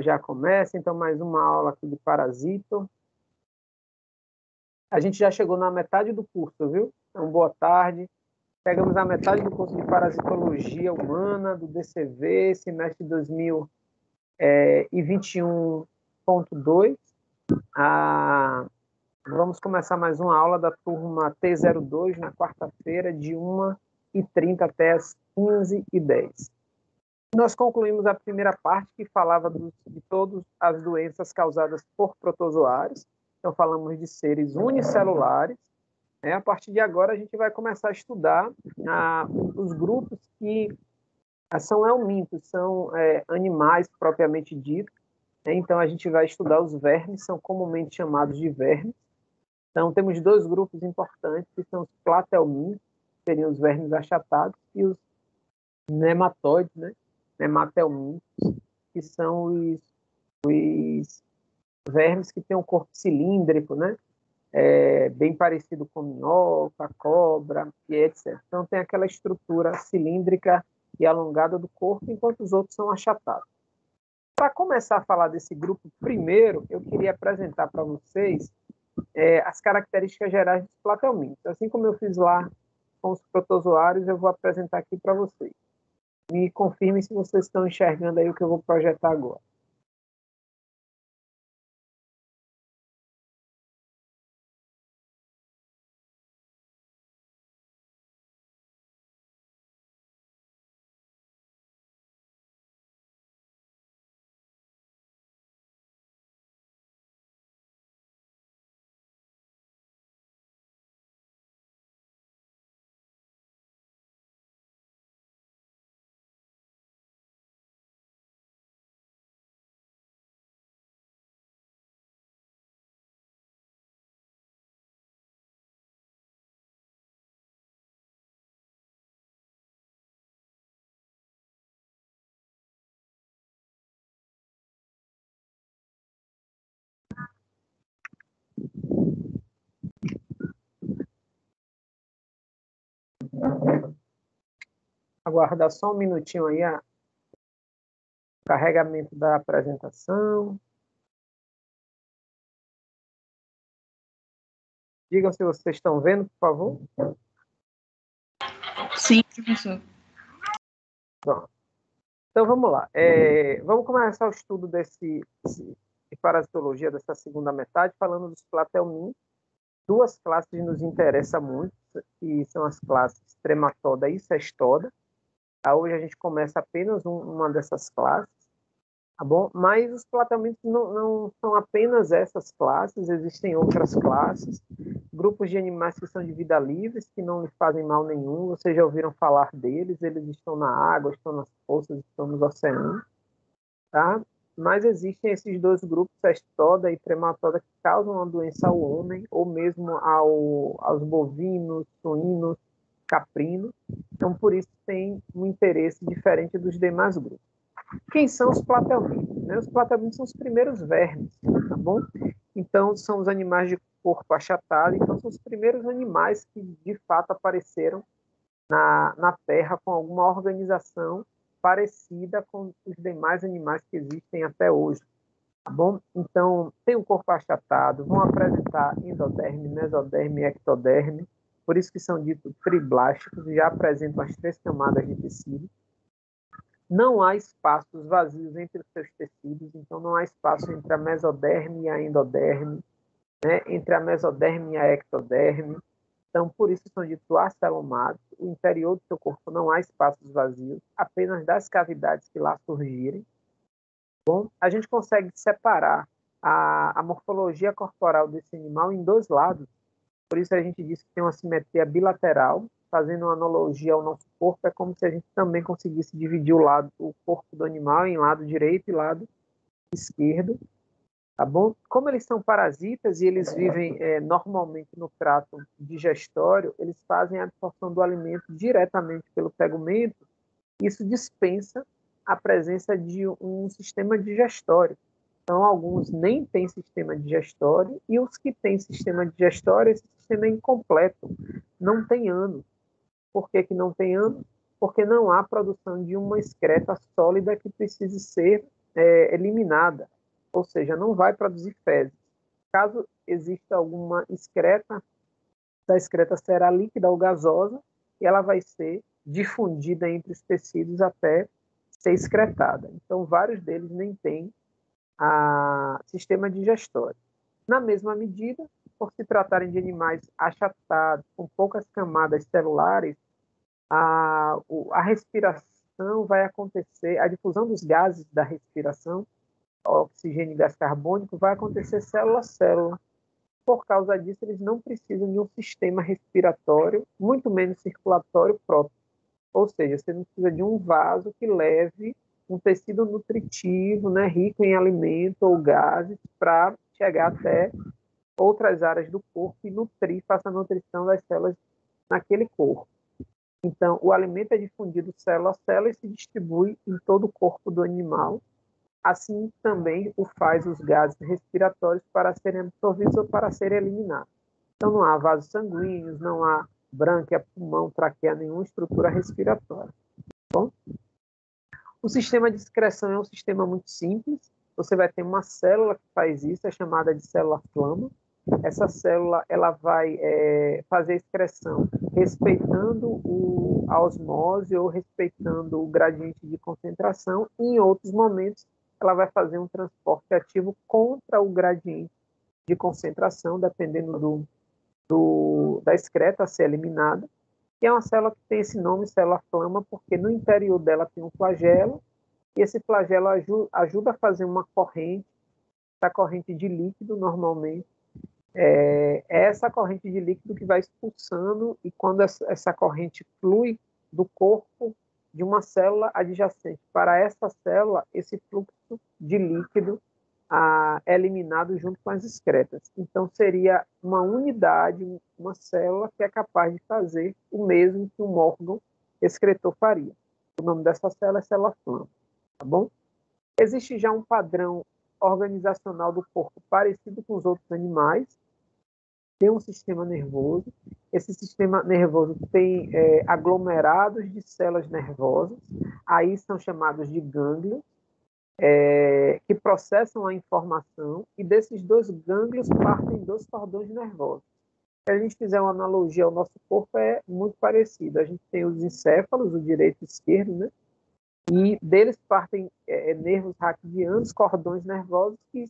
Já começa, então, mais uma aula aqui de parasito. A gente já chegou na metade do curso, viu? Então, boa tarde. Pegamos a metade do curso de Parasitologia Humana, do DCV, semestre 2021.2. Vamos começar mais uma aula da turma T02, na quarta-feira, de 1h30 até as 15h10. Nós concluímos a primeira parte, que falava de todas as doenças causadas por protozoários. Então, falamos de seres unicelulares. A partir de agora, a gente vai começar a estudar os grupos que são helmintos, são animais propriamente ditos. Então, a gente vai estudar os vermes, são comumente chamados de vermes. Então, temos dois grupos importantes, que são os platelmintos, que seriam os vermes achatados, e os nematóides, né? Nematelmintos, que são os vermes que têm um corpo cilíndrico, né? Bem parecido com minhoca, cobra, e etc. Então, tem aquela estrutura cilíndrica e alongada do corpo, enquanto os outros são achatados. Para começar a falar desse grupo primeiro, eu queria apresentar para vocês as características gerais dos platelmintos. Assim como eu fiz lá com os protozoários, eu vou apresentar aqui para vocês. Me confirmem se vocês estão enxergando aí o que eu vou projetar agora. Aguardar só um minutinho aí o carregamento da apresentação. Digam se vocês estão vendo, por favor. Sim, professor. Pronto. Então, vamos lá. Vamos começar o estudo de parasitologia dessa segunda metade, falando dos platelmintos. Duas classes nos interessam muito, que são as classes trematoda e cestoda. Hoje a gente começa apenas uma dessas classes, tá bom? Mas os platelmintos não são apenas essas classes, existem outras classes, grupos de animais que são de vida livres, que não lhes fazem mal nenhum, vocês já ouviram falar deles, eles estão na água, estão nas poças, estão nos oceanos, tá? Mas existem esses dois grupos, cestoda e trematoda, que causam uma doença ao homem, ou mesmo aos bovinos, suínos, caprinos. Então, por isso, tem um interesse diferente dos demais grupos. Quem são os platelmintos? Os platelmintos são os primeiros vermes, tá bom? Então, são os animais de corpo achatado, então são os primeiros animais que, de fato, apareceram na Terra com alguma organização parecida com os demais animais que existem até hoje, tá bom? Então, tem um corpo achatado, vão apresentar endoderme, mesoderme e ectoderme, por isso que são ditos triblásticos, e já apresentam as 3 camadas de tecido. Não há espaços vazios entre os seus tecidos, então não há espaço entre a mesoderme e a endoderme, né? Entre a mesoderme e a ectoderme. Então, por isso são ditos acelomados. O interior do seu corpo não há espaços vazios, apenas das cavidades que lá surgirem. Bom, a gente consegue separar a morfologia corporal desse animal em 2 lados. Por isso a gente diz que tem uma simetria bilateral, fazendo uma analogia ao nosso corpo, é como se a gente também conseguisse dividir o corpo do animal em lado direito e lado esquerdo. Tá bom? Como eles são parasitas e eles vivem normalmente no trato digestório, eles fazem a absorção do alimento diretamente pelo tegumento. Isso dispensa a presença de um sistema digestório. Então, alguns nem têm sistema digestório, e os que têm sistema digestório, esse sistema é incompleto, não tem ânus. Por que não tem ânus? porque não há produção de uma excreta sólida que precise ser eliminada, ou seja, não vai produzir fezes. Caso exista alguma excreta, essa excreta será líquida ou gasosa e ela vai ser difundida entre os tecidos até ser excretada. Então, vários deles nem têm sistema digestório. Na mesma medida, por se tratarem de animais achatados, com poucas camadas celulares, a respiração vai acontecer, a difusão dos gases da respiração, oxigênio e gás carbônico, vai acontecer célula a célula. Por causa disso, eles não precisam de um sistema respiratório, muito menos circulatório próprio. Ou seja, você não precisa de um vaso que leve um tecido nutritivo, né, rico em alimento ou gases, para chegar até outras áreas do corpo e nutrir, faça a nutrição das células naquele corpo. Então, o alimento é difundido célula a célula e se distribui em todo o corpo do animal. Assim também o faz os gases respiratórios para serem absorvidos ou para serem eliminados. Então, não há vasos sanguíneos, não há brânquia, pulmão, traqueia, nenhuma estrutura respiratória. Bom? O sistema de excreção é um sistema muito simples. Você vai ter uma célula que faz isso, é chamada de célula-flama. Essa célula ela vai fazer a excreção respeitando a osmose ou respeitando o gradiente de concentração, e em outros momentos ela vai fazer um transporte ativo contra o gradiente de concentração, dependendo da excreta a ser eliminada. E é uma célula que tem esse nome, célula-flama, porque no interior dela tem um flagelo, e esse flagelo ajuda a fazer uma corrente, a corrente de líquido, normalmente. É essa corrente de líquido que vai expulsando, e quando essa corrente flui do corpo de uma célula adjacente para essa célula, esse fluxo de líquido é eliminado junto com as excretas. Então, seria uma unidade, uma célula que é capaz de fazer o mesmo que um órgão excretor faria. O nome dessa célula é célula-flama, tá bom? Existe já um padrão organizacional do corpo parecido com os outros animais. Tem um sistema nervoso. Esse sistema nervoso tem aglomerados de células nervosas, aí são chamados de gânglios, que processam a informação, e desses dois gânglios partem dois cordões nervosos. Se a gente fizer uma analogia ao nosso corpo, é muito parecido. A gente tem os encéfalos, o direito e o esquerdo, né? E deles partem nervos raquidianos, cordões nervosos que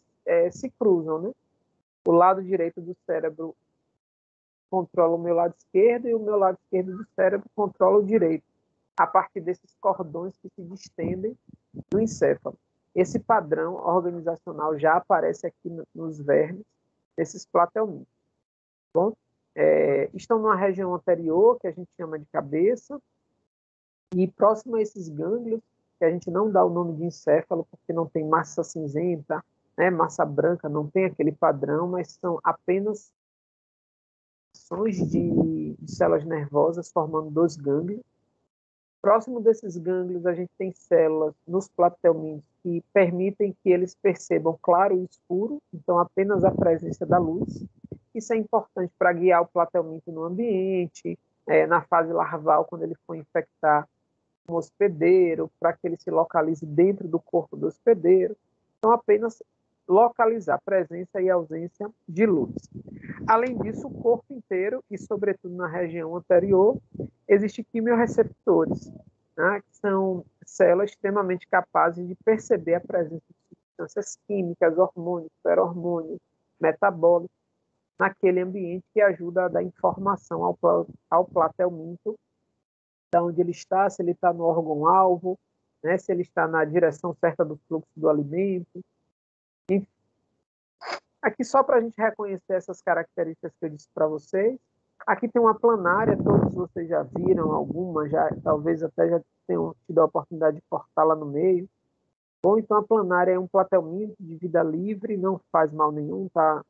se cruzam, né? O lado direito do cérebro controla o meu lado esquerdo e o meu lado esquerdo do cérebro controla o direito, a partir desses cordões que se distendem no encéfalo. Esse padrão organizacional já aparece aqui nos vermes, nesses platelmintos. Bom, estão numa região anterior, que a gente chama de cabeça, e próximo a esses gânglios, que a gente não dá o nome de encéfalo, porque não tem massa cinzenta, né, massa branca, não tem aquele padrão, mas são apenas de células nervosas formando dois gânglios. Próximo desses gânglios, a gente tem células nos platelmintos que permitem que eles percebam claro e escuro, então apenas a presença da luz. Isso é importante para guiar o platelminto no ambiente, na fase larval, quando ele for infectar um hospedeiro, para que ele se localize dentro do corpo do hospedeiro. Então, apenas localizar presença e ausência de luz. Além disso, o corpo inteiro, e sobretudo na região anterior, existem quimiorreceptores, né, que são células extremamente capazes de perceber a presença de substâncias químicas, hormônios, feromônios, metabólicos, naquele ambiente, que ajuda a dar informação ao platelminto de onde ele está, se ele está no órgão-alvo, né, se ele está na direção certa do fluxo do alimento. Enfim. Aqui, só para a gente reconhecer essas características que eu disse para vocês, aqui tem uma planária, todos vocês já viram alguma, talvez até já tenham tido a oportunidade de cortá-la no meio. Bom, então a planária é um platelminto de vida livre, não faz mal nenhum, está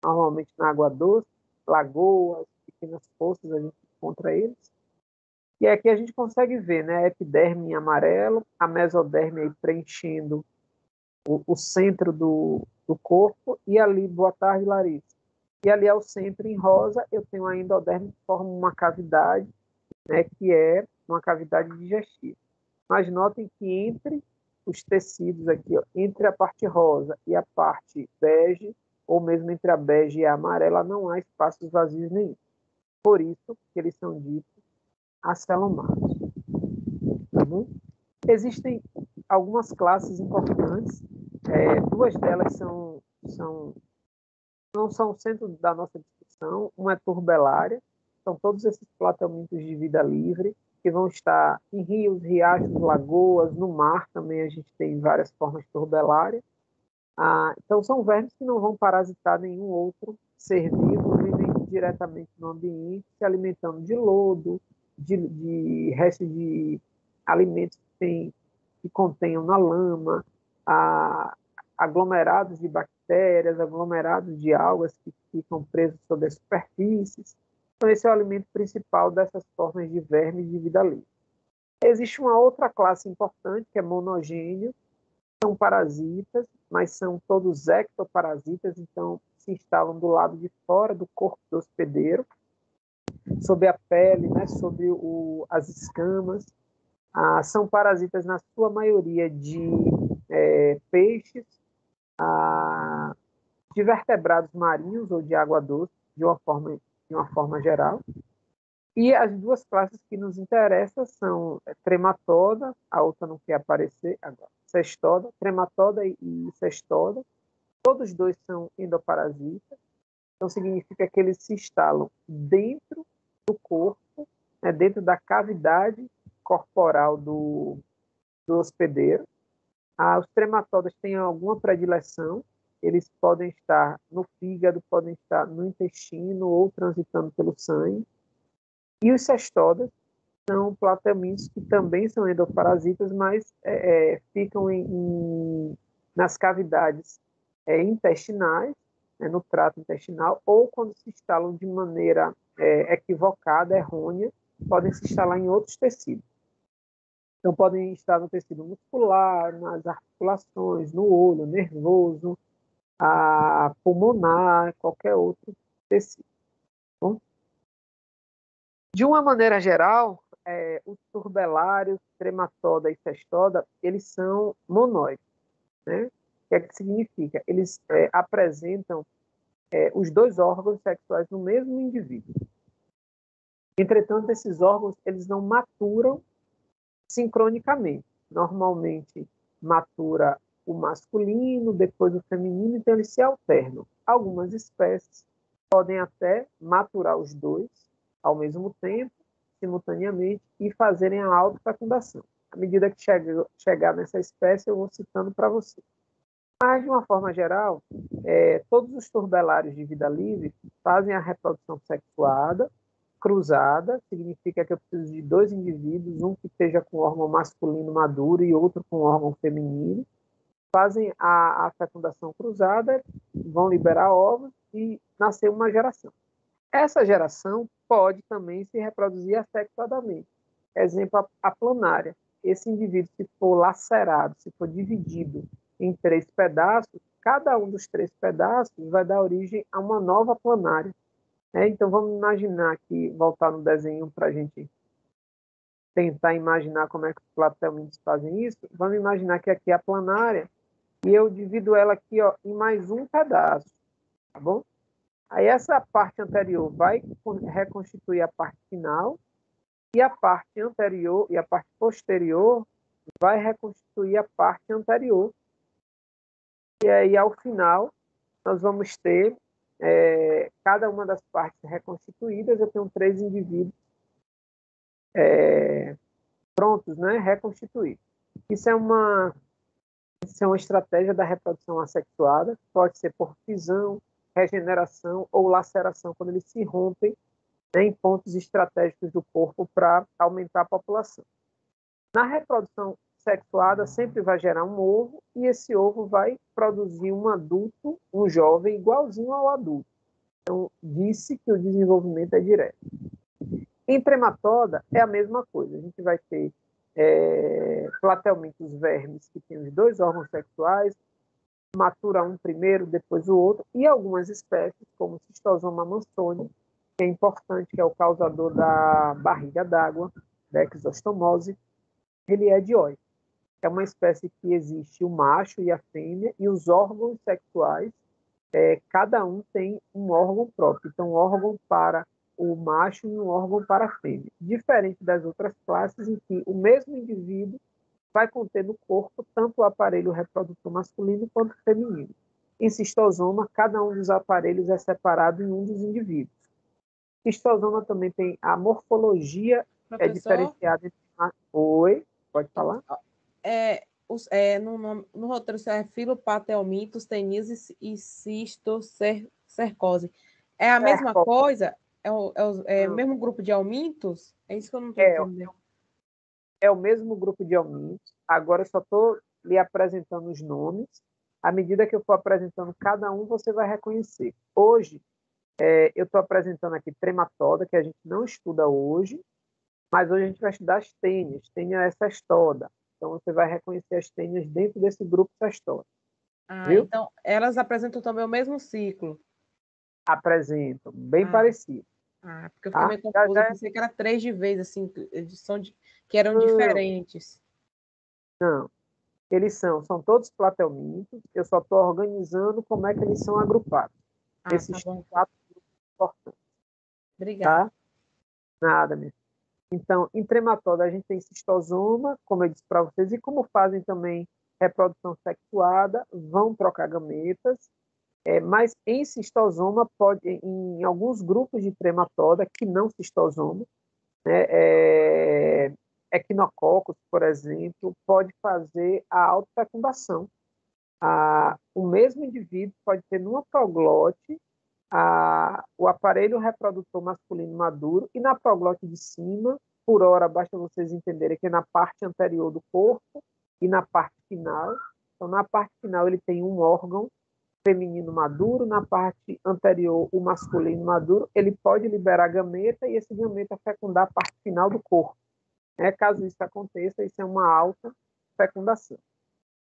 normalmente na água doce, lagoas, pequenas poças, a gente encontra eles. E aqui a gente consegue ver, né, a epiderme em amarelo, a mesoderme aí preenchendo o centro do corpo, e ali, boa tarde, Larissa. E ali ao centro, em rosa, eu tenho a endoderme que forma uma cavidade, né, que é numa cavidade digestiva. Mas notem que entre os tecidos aqui, ó, entre a parte rosa e a parte bege, ou mesmo entre a bege e a amarela, não há espaços vazios nenhum. Por isso que eles são ditos acelomados. Tá bom? Existem algumas classes importantes, duas delas não são o centro da nossa discussão. Uma é turbelária, são todos esses platelmintos de vida livre, que vão estar em rios, riachos, lagoas, no mar também a gente tem várias formas de turbelária. Então, são vermes que não vão parasitar nenhum outro ser vivo, vivem diretamente no ambiente, se alimentando de lodo, de restos de alimentos que contenham na lama, aglomerados de bactérias, aglomerados de algas que ficam presos sobre as superfícies. Então, esse é o alimento principal dessas formas de vermes de vida livre. Existe uma outra classe importante, que é monogênio, são parasitas, mas são todos ectoparasitas, então se instalam do lado de fora do corpo do hospedeiro, sobre a pele, né, sobre as escamas. São parasitas, na sua maioria, de peixes, de vertebrados marinhos ou de água doce, de uma forma geral. E as duas classes que nos interessam são trematoda, a outra não quer aparecer agora, cestoda, trematoda e cestoda. Todos dois são endoparasitas, então significa que eles se instalam dentro do corpo, né, dentro da cavidade corporal do hospedeiro. Os trematodas têm alguma predileção, eles podem estar no fígado, podem estar no intestino ou transitando pelo sangue. E os cestodas são platelmintos que também são endoparasitas, mas ficam nas cavidades intestinais, né, no trato intestinal, ou quando se instalam de maneira equivocada, errônea, podem se instalar em outros tecidos. Então, podem estar no tecido muscular, nas articulações, no olho, nervoso, pulmonar, qualquer outro tecido. Bom? De uma maneira geral, os turbelários, trematoda e cestoda, eles são monóides. Né? O que é que significa? Eles apresentam os dois órgãos sexuais no mesmo indivíduo. Entretanto, esses órgãos eles não maturam sincronicamente. Normalmente, matura o masculino, depois o feminino, então eles se alternam. Algumas espécies podem até maturar os dois ao mesmo tempo, simultaneamente, e fazerem a autofecundação. À medida que chegar nessa espécie, eu vou citando para você. Mas, de uma forma geral, todos os turbelários de vida livre fazem a reprodução sexuada, cruzada, significa que eu preciso de dois indivíduos, um que esteja com órgão masculino maduro e outro com órgão feminino, fazem a fecundação cruzada, vão liberar ovos e nascer uma geração. Essa geração pode também se reproduzir assexuadamente. Exemplo, a planária. Esse indivíduo, se for lacerado, se for dividido em 3 pedaços, cada um dos 3 pedaços vai dar origem a uma nova planária. Então, vamos imaginar aqui, voltar no desenho para a gente tentar imaginar como é que os platelmintos fazem isso. Vamos imaginar que aqui é a planária e eu divido ela aqui, ó, em mais um pedaço, tá bom? Aí essa parte anterior vai reconstituir a parte final e a parte anterior e a parte posterior vai reconstituir a parte anterior. E aí, ao final, nós vamos ter cada uma das partes reconstituídas. Eu tenho 3 indivíduos prontos, né, reconstituídos. Isso é uma estratégia da reprodução assexuada, pode ser por fisão, regeneração ou laceração, quando eles se rompem, né, em pontos estratégicos do corpo para aumentar a população. Na reprodução sexuada, sempre vai gerar um ovo, e esse ovo vai produzir um adulto, um jovem, igualzinho ao adulto. Então, disse que o desenvolvimento é direto. Em trematoda, é a mesma coisa. A gente vai ter platelmintos vermes que têm os 2 órgãos sexuais, matura um primeiro, depois o outro, e algumas espécies, como o Schistosoma mansoni, que é importante, que é o causador da barriga d'água, Dexostomose, ele é dioide. É uma espécie que existe o macho e a fêmea, e os órgãos sexuais, cada um tem um órgão próprio. Então, um órgão para o macho e um órgão para a fêmea. Diferente das outras classes, em que o mesmo indivíduo vai conter no corpo tanto o aparelho reprodutor masculino quanto feminino. Em cistosoma, cada um dos aparelhos é separado em um dos indivíduos. Cistosoma também tem a morfologia Professor, diferenciada entre... Oi, pode falar? no roteiro é filopatelmitos, teníase e cistocercose. É a mesma Cerco. coisa? É o mesmo grupo de helmintos? É isso que eu não estou É, entendendo. é o mesmo grupo de helmintos. Agora eu só estou lhe apresentando os nomes. À medida que eu for apresentando cada um, você vai reconhecer. Hoje, eu estou apresentando aqui trematoda, que a gente não estuda hoje, mas hoje a gente vai estudar as tênias. Tênia é cestoda. Então, você vai reconhecer as tênias dentro desse grupo cestoda. Viu? Então, elas apresentam também o mesmo ciclo. Apresentam, bem Ah, parecido. porque eu fiquei Tá? meio confusa. Eu pensei que era 3 de vez, assim, que eram Não, diferentes. não. Eles são todos platelmintos. Eu só estou organizando como é que eles são agrupados. Tá Esses bom, então. 4 grupos importantes. Obrigada. Tá? Nada, mesmo. Então, em trematoda, a gente tem cistosoma, como eu disse para vocês, e como fazem também reprodução sexuada, vão trocar gametas, mas em cistosoma, em alguns grupos de trematoda, que não cistosoma, né, equinococos, por exemplo, pode fazer a autofecundação. O mesmo indivíduo pode ter numa proglote o aparelho reprodutor masculino maduro e na proglote de cima, por hora, basta vocês entenderem que é na parte anterior do corpo e na parte final. Então, na parte final, ele tem um órgão feminino maduro, na parte anterior, o masculino maduro. Ele pode liberar gameta e esse gameta fecundar a parte final do corpo. Caso isso aconteça, isso é uma alta fecundação.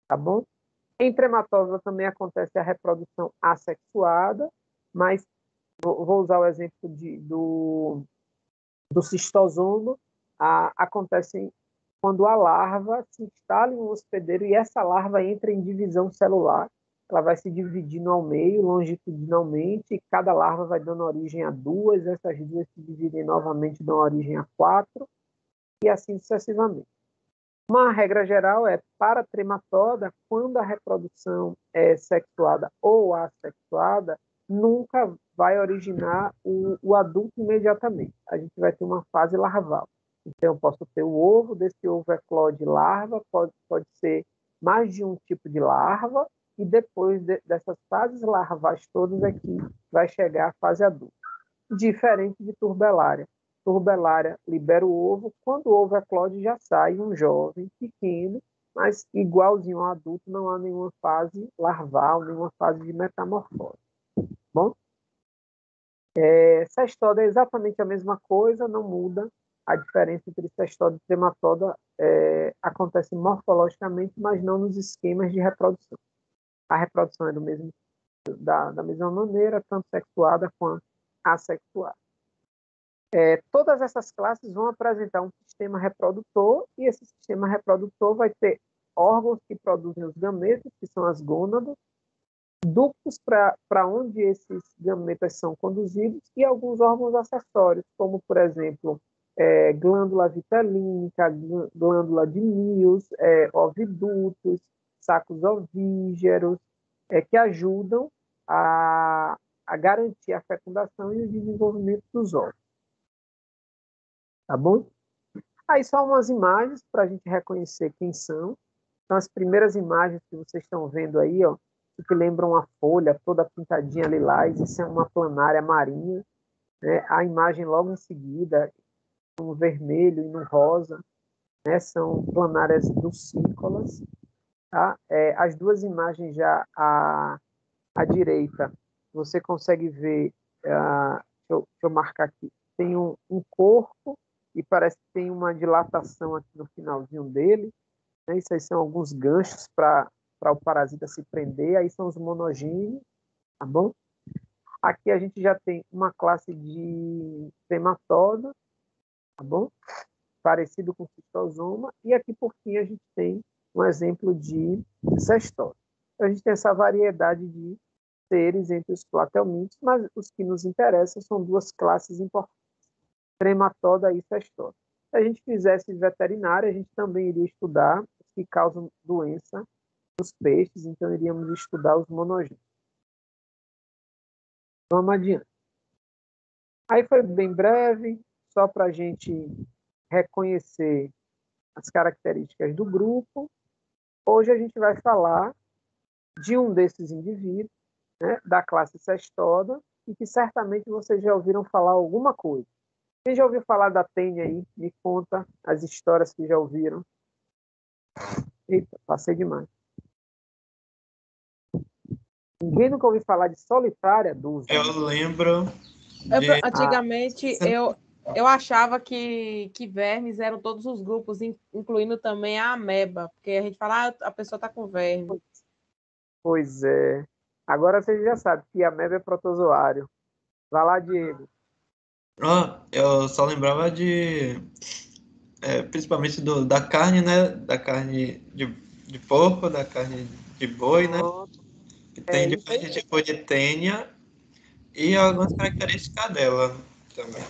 Tá bom? Em trematosa também acontece a reprodução assexuada, mas vou usar o exemplo do cistosoma, acontece quando a larva se instala em um hospedeiro e essa larva entra em divisão celular, ela vai se dividindo ao meio, longitudinalmente, e cada larva vai dando origem a duas, essas duas se dividem novamente, dão origem a quatro, e assim sucessivamente. Uma regra geral é, para a trematoda, quando a reprodução é sexuada ou assexuada, nunca vai originar o adulto imediatamente. A gente vai ter uma fase larval. Então, eu posso ter o ovo, desse ovo eclode larva, pode ser mais de um tipo de larva, e depois dessas fases larvais todas aqui, vai chegar a fase adulta. Diferente de turbelária. Turbelária libera o ovo, quando o ovo eclode já sai um jovem pequeno, mas igualzinho ao adulto, não há nenhuma fase larval, nenhuma fase de metamorfose. Bom? Cestoda é exatamente a mesma coisa, não muda. A diferença entre cestoda e trematoda acontece morfologicamente, mas não nos esquemas de reprodução. A reprodução é da mesma maneira, tanto sexuada quanto assexuada. Todas essas classes vão apresentar um sistema reprodutor, e esse sistema reprodutor vai ter órgãos que produzem os gametas, que são as gônadas, ductos para onde esses gametas são conduzidos, e alguns órgãos acessórios, como, por exemplo, glândula vitelínica, glândula de Mills, ovidutos, sacos ovígeros, que ajudam a garantir a fecundação e o desenvolvimento dos óvulos. Tá bom? Aí só umas imagens para a gente reconhecer quem são. Então, as primeiras imagens que vocês estão vendo aí, ó, que lembram uma folha toda pintadinha lilás, isso é uma planária marinha, né? A imagem logo em seguida, no vermelho e no rosa, né? São planárias dulcícolas. Tá? As duas imagens já à direita, você consegue ver, deixa eu marcar aqui, tem um corpo, e parece que tem uma dilatação aqui no finalzinho dele, né? Isso aí são alguns ganchos para o parasita se prender, aí são os monogênios, tá bom? Aqui a gente já tem uma classe de trematoda, tá bom? parecido com cistosoma, e aqui por fim a gente tem um exemplo de cestose. Então, a gente tem essa variedade de seres entre os platelmintos, mas os que nos interessam são duas classes importantes, trematoda e cestose. Se a gente fizesse veterinária, a gente também iria estudar os que causam doença nos peixes, então iríamos estudar os monogênitos. Vamos adiante. Aí foi bem breve, só para a gente reconhecer as características do grupo. Hoje a gente vai falar de um desses indivíduos, né, da classe cestoda, e que certamente vocês já ouviram falar alguma coisa. Quem já ouviu falar da tênia aí? Me conta as histórias que já ouviram. Eita, passei demais. Ninguém nunca ouviu falar de solitária dúzia. Eu lembro Antigamente, eu achava que vermes eram todos os grupos, incluindo também a ameba, porque a gente fala, a pessoa está com verme. Pois é. Agora você já sabe que a ameba é protozoário. Vai lá, Diego. Eu só lembrava principalmente da carne, né? Da carne de porco, da carne de boi, né? Que tem diferentes tipos de tênia e algumas características dela também.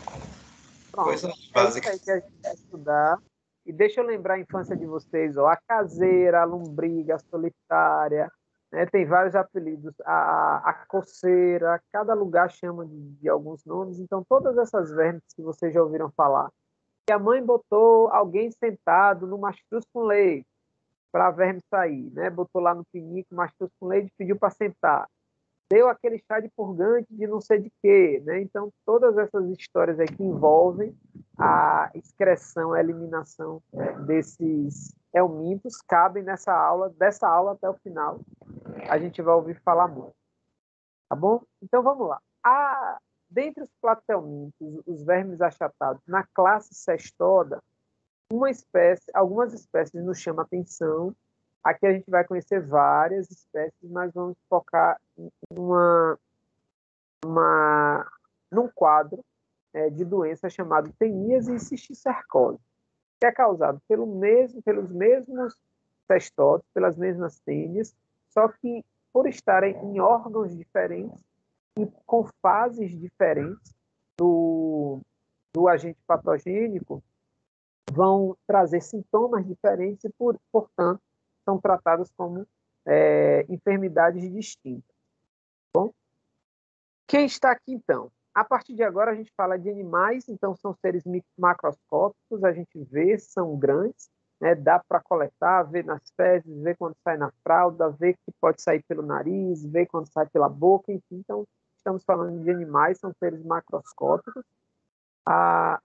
Pronto. Coisa É isso básica. aí que a gente vai estudar. E deixa eu lembrar a infância de vocês, ó, a caseira, a lombriga, a solitária, né? Tem vários apelidos, a coceira, cada lugar chama de alguns nomes, então todas essas vermes que vocês já ouviram falar. Que a mãe botou alguém sentado no mastruz com leite para a verme sair, né? Botou lá no pinico, mastruz com leite, pediu para sentar. Deu aquele chá de purgante de não sei de quê, né? Então, todas essas histórias aí que envolvem a excreção, a eliminação desses helmintos cabem nessa aula, dessa aula até o final. A gente vai ouvir falar muito. Tá bom? Então, vamos lá. Dentre os platelmintos, os vermes achatados, na classe cestoda, algumas espécies nos chamam a atenção. Aqui a gente vai conhecer várias espécies, mas vamos focar num quadro de doença chamado teníase e cisticercose, que é causado pelos mesmos cestódeos, pelas mesmas tênias, só que por estarem em órgãos diferentes e com fases diferentes do agente patogênico, vão trazer sintomas diferentes e, portanto, são tratados como enfermidades distintas. Bom, quem está aqui, então? A partir de agora, a gente fala de animais, então são seres macroscópicos, a gente vê, são grandes, né? Dá para coletar, ver nas fezes, ver quando sai na fralda, ver que pode sair pelo nariz, ver quando sai pela boca, enfim. Então, estamos falando de animais, são seres macroscópicos.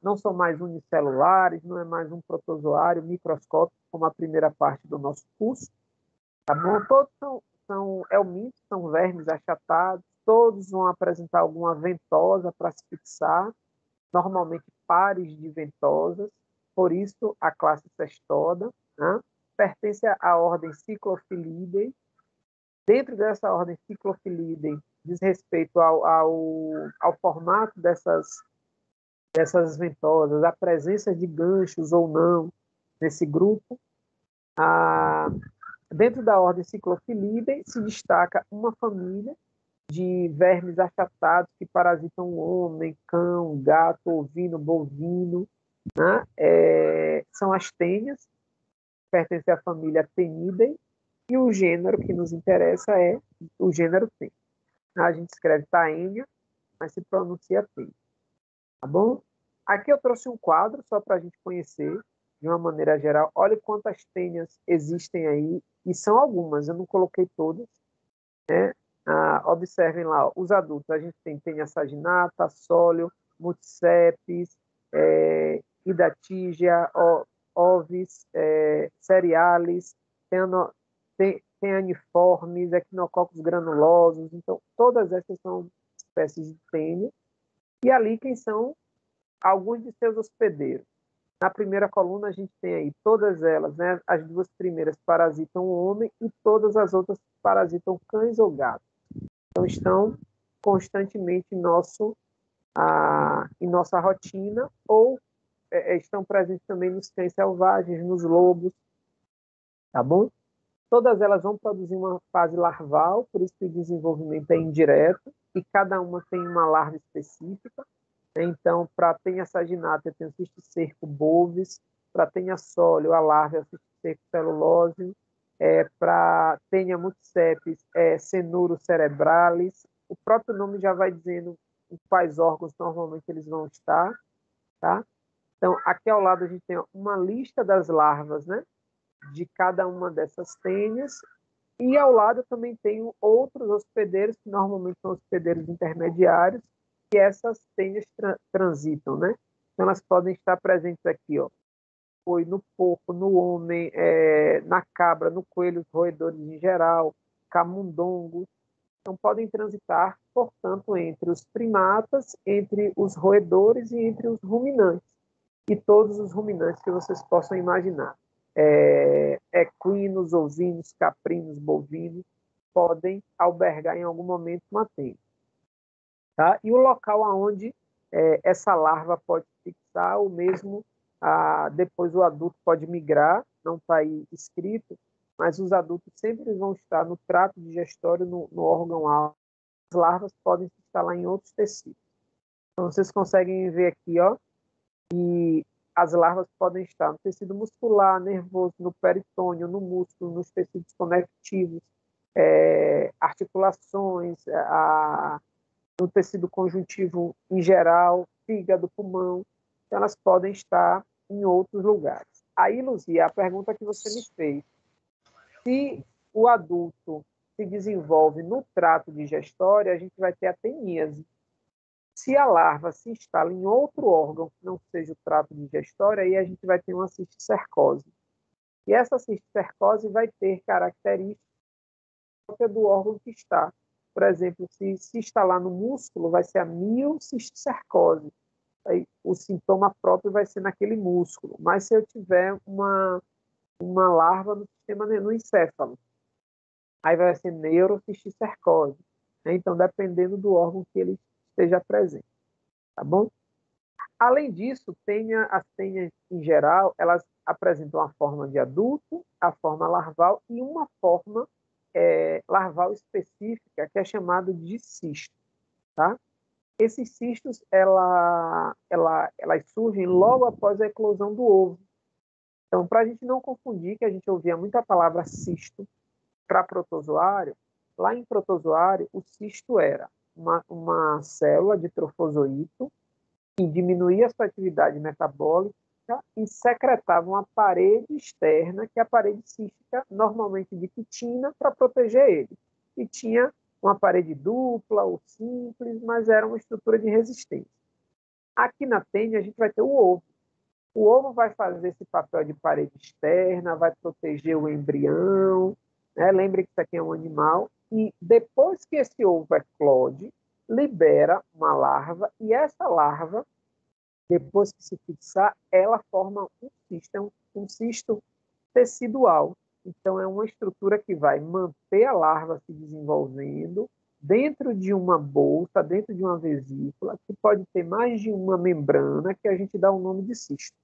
Não são mais unicelulares, não é mais um protozoário microscópico, como a primeira parte do nosso curso. Tá bom? Todos são helmintos, são vermes achatados, todos vão apresentar alguma ventosa para se fixar, normalmente pares de ventosas, por isso a classe cestoda, né? Pertence à ordem Cyclophilidae. Dentro dessa ordem Cyclophilidae, diz respeito ao formato dessas ventosas, a presença de ganchos ou não nesse grupo. Dentro da ordem Cyclophilidae se destaca uma família de vermes achatados que parasitam o homem, cão, gato, ovino, bovino, né? São as tênias, pertencem à família Tenidae, e o gênero que nos interessa é o gênero Tênia. A gente escreve Taenia, mas se pronuncia Tênia. Tá bom? Aqui eu trouxe um quadro só para a gente conhecer de uma maneira geral. Olha quantas tênias existem aí, e são algumas, eu não coloquei todas, né? Observem lá, os adultos, a gente tem tênia saginata, sólio, multicepis, idatígia, ovis, cerealis, teaniformes, equinococos granulosos. Então, todas essas são espécies de tênia. E ali quem são alguns de seus hospedeiros. Na primeira coluna a gente tem aí todas elas, né? As duas primeiras parasitam o homem e todas as outras parasitam cães ou gatos. Então estão constantemente em nossa rotina ou estão presentes também nos cães selvagens, nos lobos, tá bom? Todas elas vão produzir uma fase larval, por isso que o desenvolvimento é indireto, e cada uma tem uma larva específica. Então, para Taenia saginata, eu tenho cisticerco bovis, para Taenia sóleo, a larva é o cisticerco celulose, para Taenia multicepis, Cnurus cerebralis. O próprio nome já vai dizendo em quais órgãos normalmente eles vão estar, tá? Então, aqui ao lado a gente tem uma lista das larvas, né, de cada uma dessas tênias, e ao lado também tem outros hospedeiros, que normalmente são hospedeiros intermediários, que essas tênias transitam, né? Então, elas podem estar presentes aqui, ó, foi no porco, no homem, na cabra, no coelho, os roedores em geral, camundongos. Então, podem transitar, portanto, entre os primatas, entre os roedores e entre os ruminantes. E todos os ruminantes que vocês possam imaginar. Equinos, ovinos, caprinos, bovinos, podem albergar em algum momento uma tênia. Tá? E o local aonde essa larva pode fixar, ou mesmo depois o adulto pode migrar, não está aí escrito, mas os adultos sempre vão estar no trato digestório, no órgão alto. As larvas podem se instalar em outros tecidos. Então, vocês conseguem ver aqui, ó, que as larvas podem estar no tecido muscular, nervoso, no peritônio, no músculo, nos tecidos conectivos, articulações, no tecido conjuntivo em geral, fígado, pulmão. Então, elas podem estar em outros lugares. Aí, Luzia, a pergunta que você me fez, se o adulto se desenvolve no trato digestório, a gente vai ter a teníase. Se a larva se instala em outro órgão que não seja o trato digestório, aí a gente vai ter uma cisticercose. E essa cisticercose vai ter características do órgão que está. Por exemplo, se instalar no músculo, vai ser a miocisticercose. Aí, o sintoma próprio vai ser naquele músculo. Mas se eu tiver uma larva no sistema, no encéfalo, aí vai ser neurocisticercose. Então, dependendo do órgão que ele esteja presente, tá bom? Além disso, as tênias em geral, elas apresentam a forma de adulto, a forma larval e uma forma larval específica que é chamada de cisto, tá? Esses cistos, elas surgem logo após a eclosão do ovo. Então, para a gente não confundir, que a gente ouvia muito a palavra cisto para protozoário, lá em protozoário, o cisto era uma célula de trofozoito que diminuía a sua atividade metabólica e secretava uma parede externa, que é a parede cística, normalmente de quitina, para proteger ele. E tinha uma parede dupla ou simples, mas era uma estrutura de resistência. Aqui na tênia, a gente vai ter o ovo. O ovo vai fazer esse papel de parede externa, vai proteger o embrião, né? Lembre que isso aqui é um animal. E depois que esse ovo eclode, libera uma larva, e essa larva, depois que se fixar, ela forma um cisto, um cisto tecidual. Então, é uma estrutura que vai manter a larva se desenvolvendo dentro de uma bolsa, dentro de uma vesícula, que pode ter mais de uma membrana, que a gente dá o nome de cisto.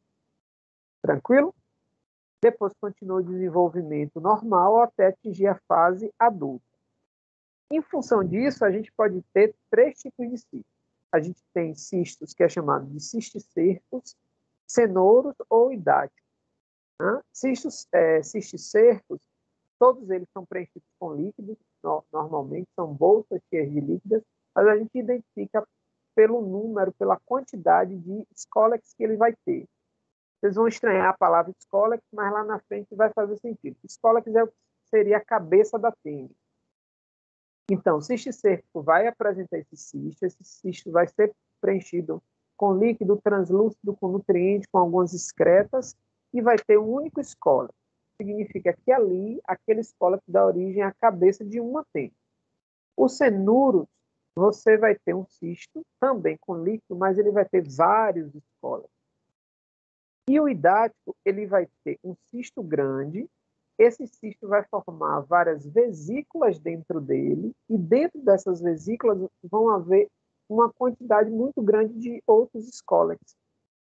Tranquilo? Depois continua o desenvolvimento normal até atingir a fase adulta. Em função disso, a gente pode ter 3 tipos de cistos. A gente tem cistos que é chamado de cisticercos, cenouros ou idáticos. Cisticercos, todos eles são preenchidos com líquidos, normalmente são bolsas cheias de líquidos, mas a gente identifica pelo número, pela quantidade de scolex que ele vai ter. Vocês vão estranhar a palavra scolex, mas lá na frente vai fazer sentido. Scolex seria a cabeça da tênia. Então, o cisticerco vai apresentar esse cisto vai ser preenchido com líquido translúcido, com nutrientes, com algumas excretas, e vai ter um único escólex. Significa que ali, aquele escólex dá origem à cabeça de uma tênia. O cenuro, você vai ter um cisto, também com líquido, mas ele vai ter vários escólex. E o idático, ele vai ter um cisto grande, esse cisto vai formar várias vesículas dentro dele, e dentro dessas vesículas vão haver uma quantidade muito grande de outros escólex.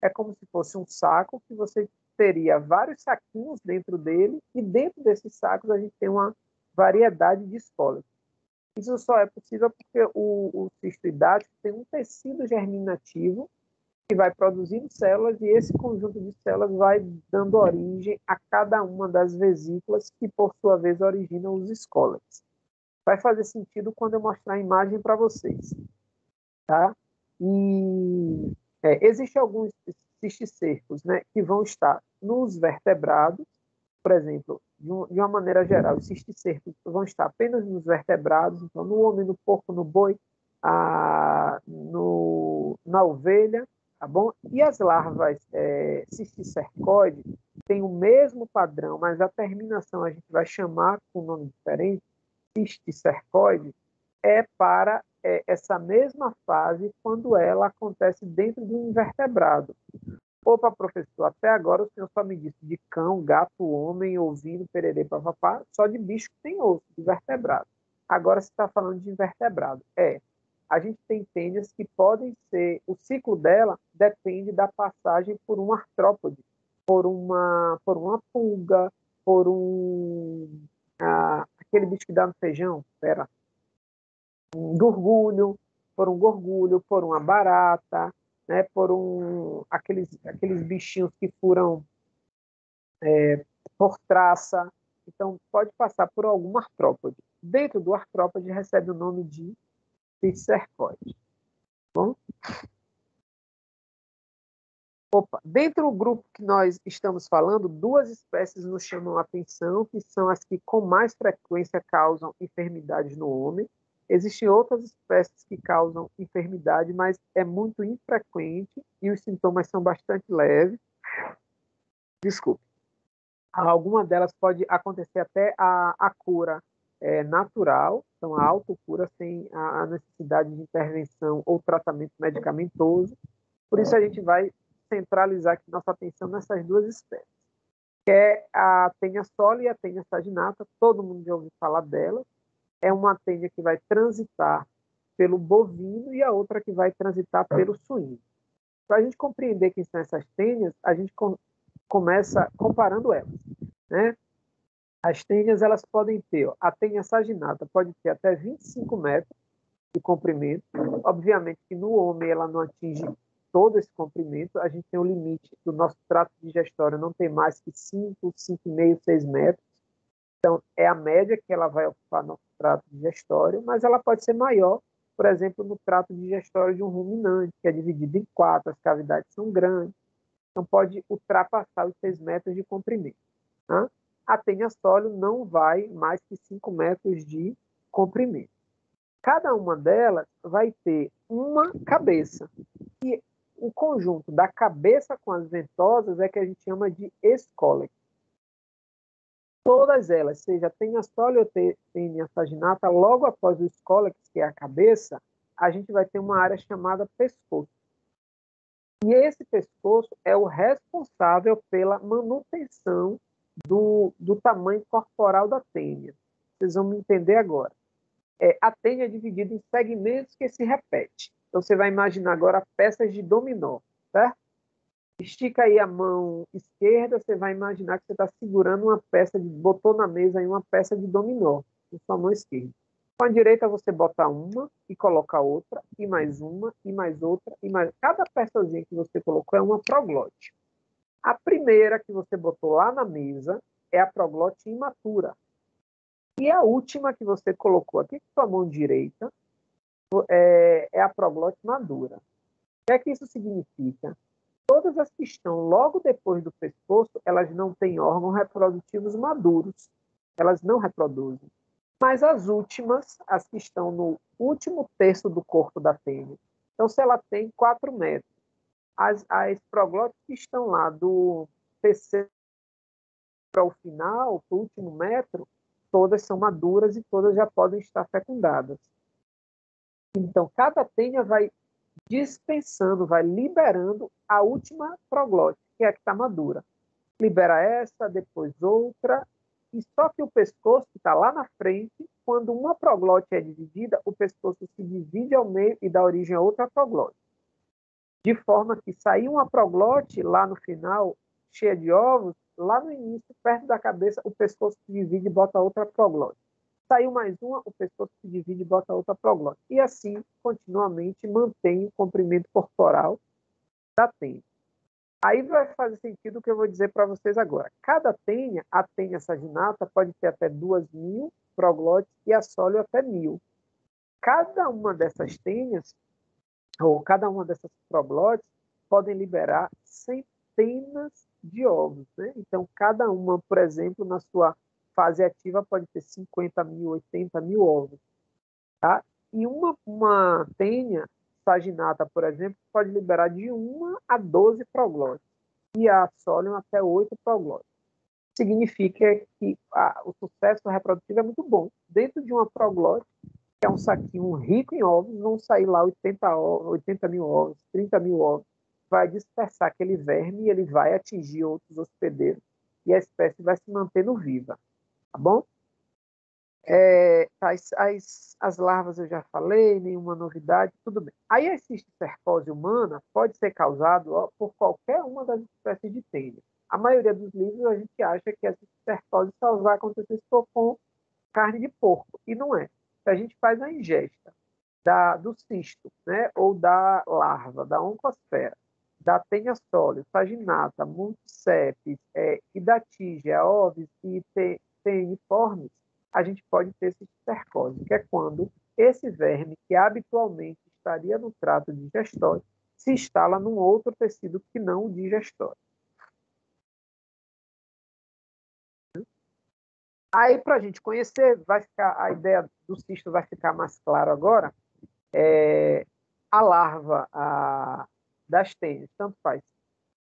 é como se fosse um saco que você teria vários saquinhos dentro dele, e dentro desses sacos a gente tem uma variedade de espólitos. Isso só é possível porque o cisto hidático tem um tecido germinativo que vai produzindo células, e esse conjunto de células vai dando origem a cada uma das vesículas, que por sua vez originam os escóletes. Vai fazer sentido quando eu mostrar a imagem para vocês. Tá? E existem alguns cisticercos, né, que vão estar nos vertebrados, por exemplo, de uma maneira geral, os cisticercos vão estar apenas nos vertebrados, então no homem, no porco, no boi, na ovelha, tá bom? E as larvas cisticercoides têm o mesmo padrão, mas a terminação a gente vai chamar com um nome diferente, cisticercoide, é para essa mesma fase quando ela acontece dentro de um invertebrado. Opa, professor, até agora o senhor só me disse de cão, gato, homem, ovino, pererê, papapá, só de bicho que tem osso, de vertebrado. Agora você está falando de invertebrado. A gente tem tênias que podem ser, o ciclo dela depende da passagem por um artrópode, por uma pulga, por aquele bicho que dá no feijão, um gorgulho, por uma barata, né, por aqueles bichinhos que furam por traça. Então, pode passar por algum artrópode. Dentro do artrópode recebe o nome de cisticercoide. Bom? Dentro do grupo que nós estamos falando, duas espécies nos chamam a atenção, que são as que com mais frequência causam enfermidades no homem. Existem outras espécies que causam enfermidade, mas é muito infrequente e os sintomas são bastante leves. Desculpe. Alguma delas pode acontecer até a cura natural, então a autocura sem a necessidade de intervenção ou tratamento medicamentoso. Por isso a gente vai centralizar aqui nossa atenção nessas duas espécies, que é a tênia soli e a tênia saginata. Todo mundo já ouviu falar dela. É uma tênia que vai transitar pelo bovino e a outra que vai transitar pelo suíno. Para a gente compreender quem são essas tênias, a gente começa comparando elas, né? As tênias, elas podem ter, a tênia saginata pode ter até 25 metros de comprimento. Obviamente que no homem ela não atinge todo esse comprimento. A gente tem um limite do nosso trato digestório, não tem mais que 5, 5,5, 6 metros. Então, é a média que ela vai ocupar no trato digestório, mas ela pode ser maior, por exemplo, no trato digestório de um ruminante, que é dividido em 4, as cavidades são grandes, então pode ultrapassar os 6 metros de comprimento. Tá? A tênia sólio não vai mais que 5 metros de comprimento. Cada uma delas vai ter uma cabeça, e o conjunto da cabeça com as ventosas é que a gente chama de escólex. Todas elas, seja tênia sólio ou tênia saginata, logo após o escólex, que é a cabeça, a gente vai ter uma área chamada pescoço. E esse pescoço é o responsável pela manutenção do tamanho corporal da tênia. Vocês vão me entender agora. A tênia é dividida em segmentos que se repetem. Então, você vai imaginar agora peças de dominó, certo? Estica aí a mão esquerda, você vai imaginar que você está segurando uma peça, botou na mesa aí uma peça de dominó com sua mão esquerda. Com a direita você bota uma e coloca outra, e mais uma, e mais outra, e mais... Cada peçazinha que você colocou é uma proglote. A primeira que você botou lá na mesa é a proglote imatura. E a última que você colocou aqui com sua mão direita é a proglote madura. O que é que isso significa? Todas as que estão logo depois do pescoço, elas não têm órgãos reprodutivos maduros. Elas não reproduzem. Mas as últimas, as que estão no último terço do corpo da fêmea, então se ela tem 4 metros, as proglotes que estão lá do terceiro para o final, para o último metro, todas são maduras e todas já podem estar fecundadas. Então, cada tênia vai dispensando, vai liberando a última proglote, que é a que está madura. Libera essa, depois outra, e só que o pescoço que está lá na frente, quando uma proglote é dividida, o pescoço se divide ao meio e dá origem a outra proglote. de forma que saiu uma proglote lá no final, cheia de ovos, lá no início, perto da cabeça, o pescoço se divide e bota outra proglote. Saiu mais uma, o pescoço se divide e bota outra proglote. E assim, continuamente, mantém o comprimento corporal da tênia. Aí vai fazer sentido o que eu vou dizer para vocês agora. Cada tênia, a tênia saginata, pode ter até 2.000 proglotes e a sólio até 1.000. Cada uma dessas tênias, ou cada uma dessas proglotes, podem liberar centenas de ovos. Né? Então, cada uma, por exemplo, na sua fase ativa, pode ter 50.000, 80.000 ovos. Tá? E uma tênia saginata, por exemplo, pode liberar de 1 a 12 proglotes. E a Solium até 8 proglotes. Significa que o sucesso reprodutivo é muito bom. Dentro de uma proglote, que é um saquinho rico em ovos, vão sair lá 80.000 ovos, 30.000 ovos. Vai dispersar aquele verme e ele vai atingir outros hospedeiros e a espécie vai se mantendo viva. Tá bom? As larvas eu já falei, nenhuma novidade, tudo bem. Aí a cisticercose humana pode ser causado por qualquer uma das espécies de tênia. A maioria dos livros a gente acha que a cisticercose só vai acontecer se for com carne de porco, e não é. Se a gente faz a ingesta do cisto, né, ou da larva, da oncosfera, da tênia sólio, saginata, multicepes, idatígia, ovis e teniformes, a gente pode ter cisticercose, que é quando esse verme, que habitualmente estaria no trato digestório, se instala num outro tecido que não o digestório. Aí, para a gente conhecer, a ideia do cisto vai ficar mais claro agora. A larva das tênias, tanto faz,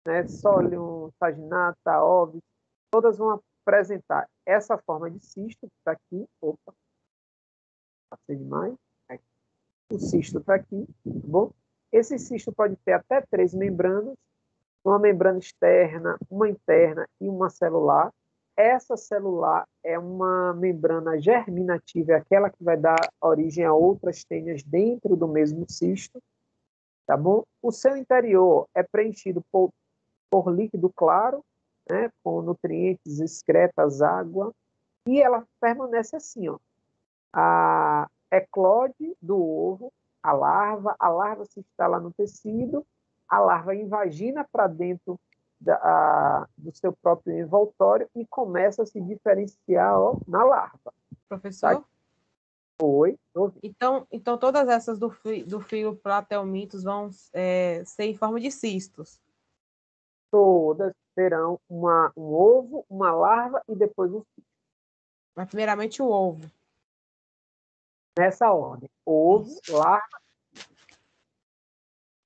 né? Solium, saginata, ovis, todas vão apresentar essa forma de cisto que está aqui. Opa, passei demais. O cisto está aqui, tá bom? Esse cisto pode ter até 3 membranas, uma membrana externa, uma interna e uma celular. Essa celular é uma membrana germinativa, é aquela que vai dar origem a outras tênias dentro do mesmo cisto, tá bom? O seu interior é preenchido por líquido claro, né, com nutrientes, excretas, água, e ela permanece assim, ó. Eclode do ovo, a larva se instala no tecido, a larva invagina para dentro do seu próprio envoltório e começa a se diferenciar, ó, na larva. Professor? Tá? Oi. Então todas essas do filo platelmintos vão ser em forma de cistos? Todas terão um ovo, uma larva e depois um cisto. Mas primeiramente o ovo. Nessa ordem. Ovo, larva.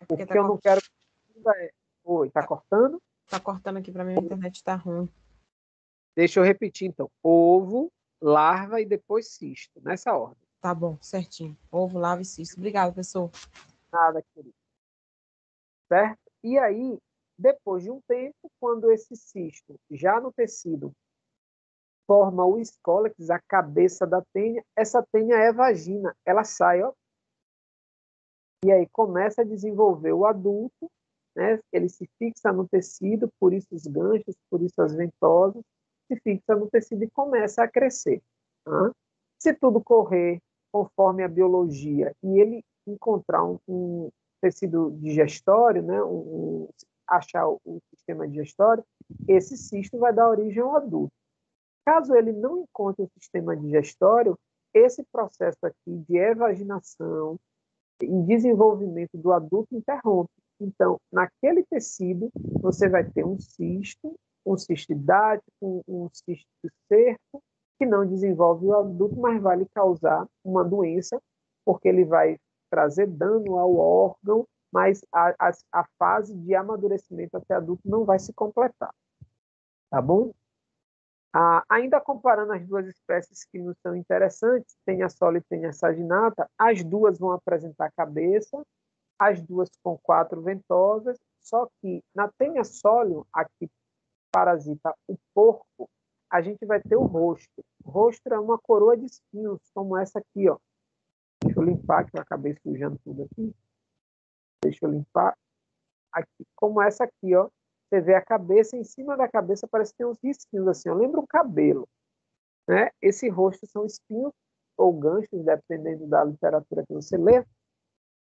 O que eu não quero é... Oi, tá cortando? Tá cortando aqui para mim, a internet tá ruim. Deixa eu repetir, então. Ovo, larva e depois cisto. Nessa ordem. Tá bom, certinho. Ovo, larva e cisto. Obrigada, professor. Nada, querido. Certo? E aí, depois de um tempo, quando esse cisto, já no tecido, forma o escólex, a cabeça da tênia, essa tênia é vagina. Ela sai, ó. E aí começa a desenvolver o adulto, né? Ele se fixa no tecido, por isso os ganchos, por isso as ventosas, se fixa no tecido e começa a crescer. Tá? Se tudo correr conforme a biologia e ele encontrar um tecido digestório, né? Achar o sistema digestório, esse cisto vai dar origem ao adulto. Caso ele não encontre o sistema digestório, esse processo aqui de evaginação e desenvolvimento do adulto interrompe. Então, naquele tecido, você vai ter um cisto hidático, um cisto cerco, que não desenvolve o adulto, mas vai lhe causar uma doença, porque ele vai trazer dano ao órgão, mas a fase de amadurecimento até adulto não vai se completar. Tá bom? Ainda comparando as duas espécies que nos são interessantes, tênia sólio e tênia saginata, as duas vão apresentar cabeça, as duas com 4 ventosas, só que na tênia sólio, a que parasita o porco, a gente vai ter o rosto. O rosto é uma coroa de espinhos, como essa aqui, ó. Deixa eu limpar, que eu acabei sujando tudo aqui. Deixa eu limpar. aqui, como essa aqui, ó. Você vê a cabeça, em cima da cabeça parece que tem uns risquinhos assim, ó. Lembra um cabelo, né? Esse rosto são espinhos ou ganchos, dependendo da literatura que você lê,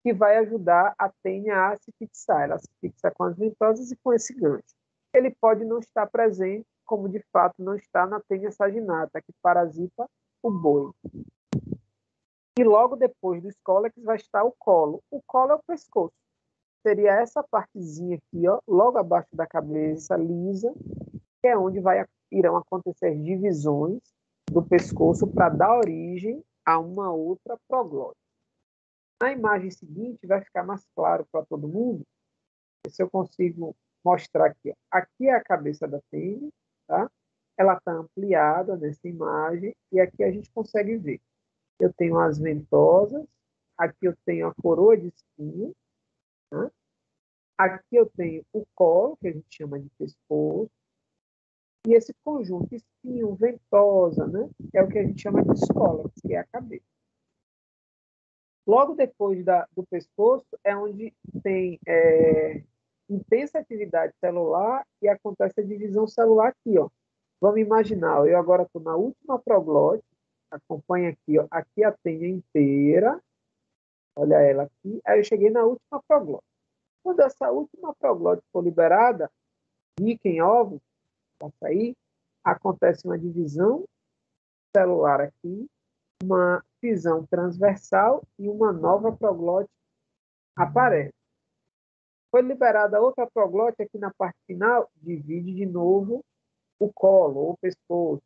que vai ajudar a tênia a se fixar. Ela se fixa com as ventosas e com esse gancho. Ele pode não estar presente, como de fato não está na tênia saginata, que parasita o boi. E logo depois do escólex vai estar o colo. O colo é o pescoço. Seria essa partezinha aqui, ó, logo abaixo da cabeça, lisa, que é onde irão acontecer divisões do pescoço para dar origem a uma outra proglótide. Na imagem seguinte, vai ficar mais claro para todo mundo, se eu consigo mostrar aqui. Ó. Aqui é a cabeça da tênia, tá? Ela está ampliada nessa imagem, e aqui a gente consegue ver. Eu tenho as ventosas, aqui eu tenho a coroa de espinho, tá? Aqui eu tenho o colo, que a gente chama de pescoço, e esse conjunto espinho, ventosa, né? É o que a gente chama de escólex, que é a cabeça. Logo depois do pescoço é onde tem intensa atividade celular e acontece a divisão celular aqui, ó. Vamos imaginar, eu agora estou na última proglótide, acompanha aqui, ó. Aqui a tênia inteira, olha ela aqui, aí eu cheguei na última proglótide. Quando essa última proglótide for liberada, rica em ovos, para sair, acontece uma divisão celular aqui, uma cisão transversal e uma nova proglótide aparece. Foi liberada outra proglótide aqui na parte final, divide de novo o colo ou o pescoço.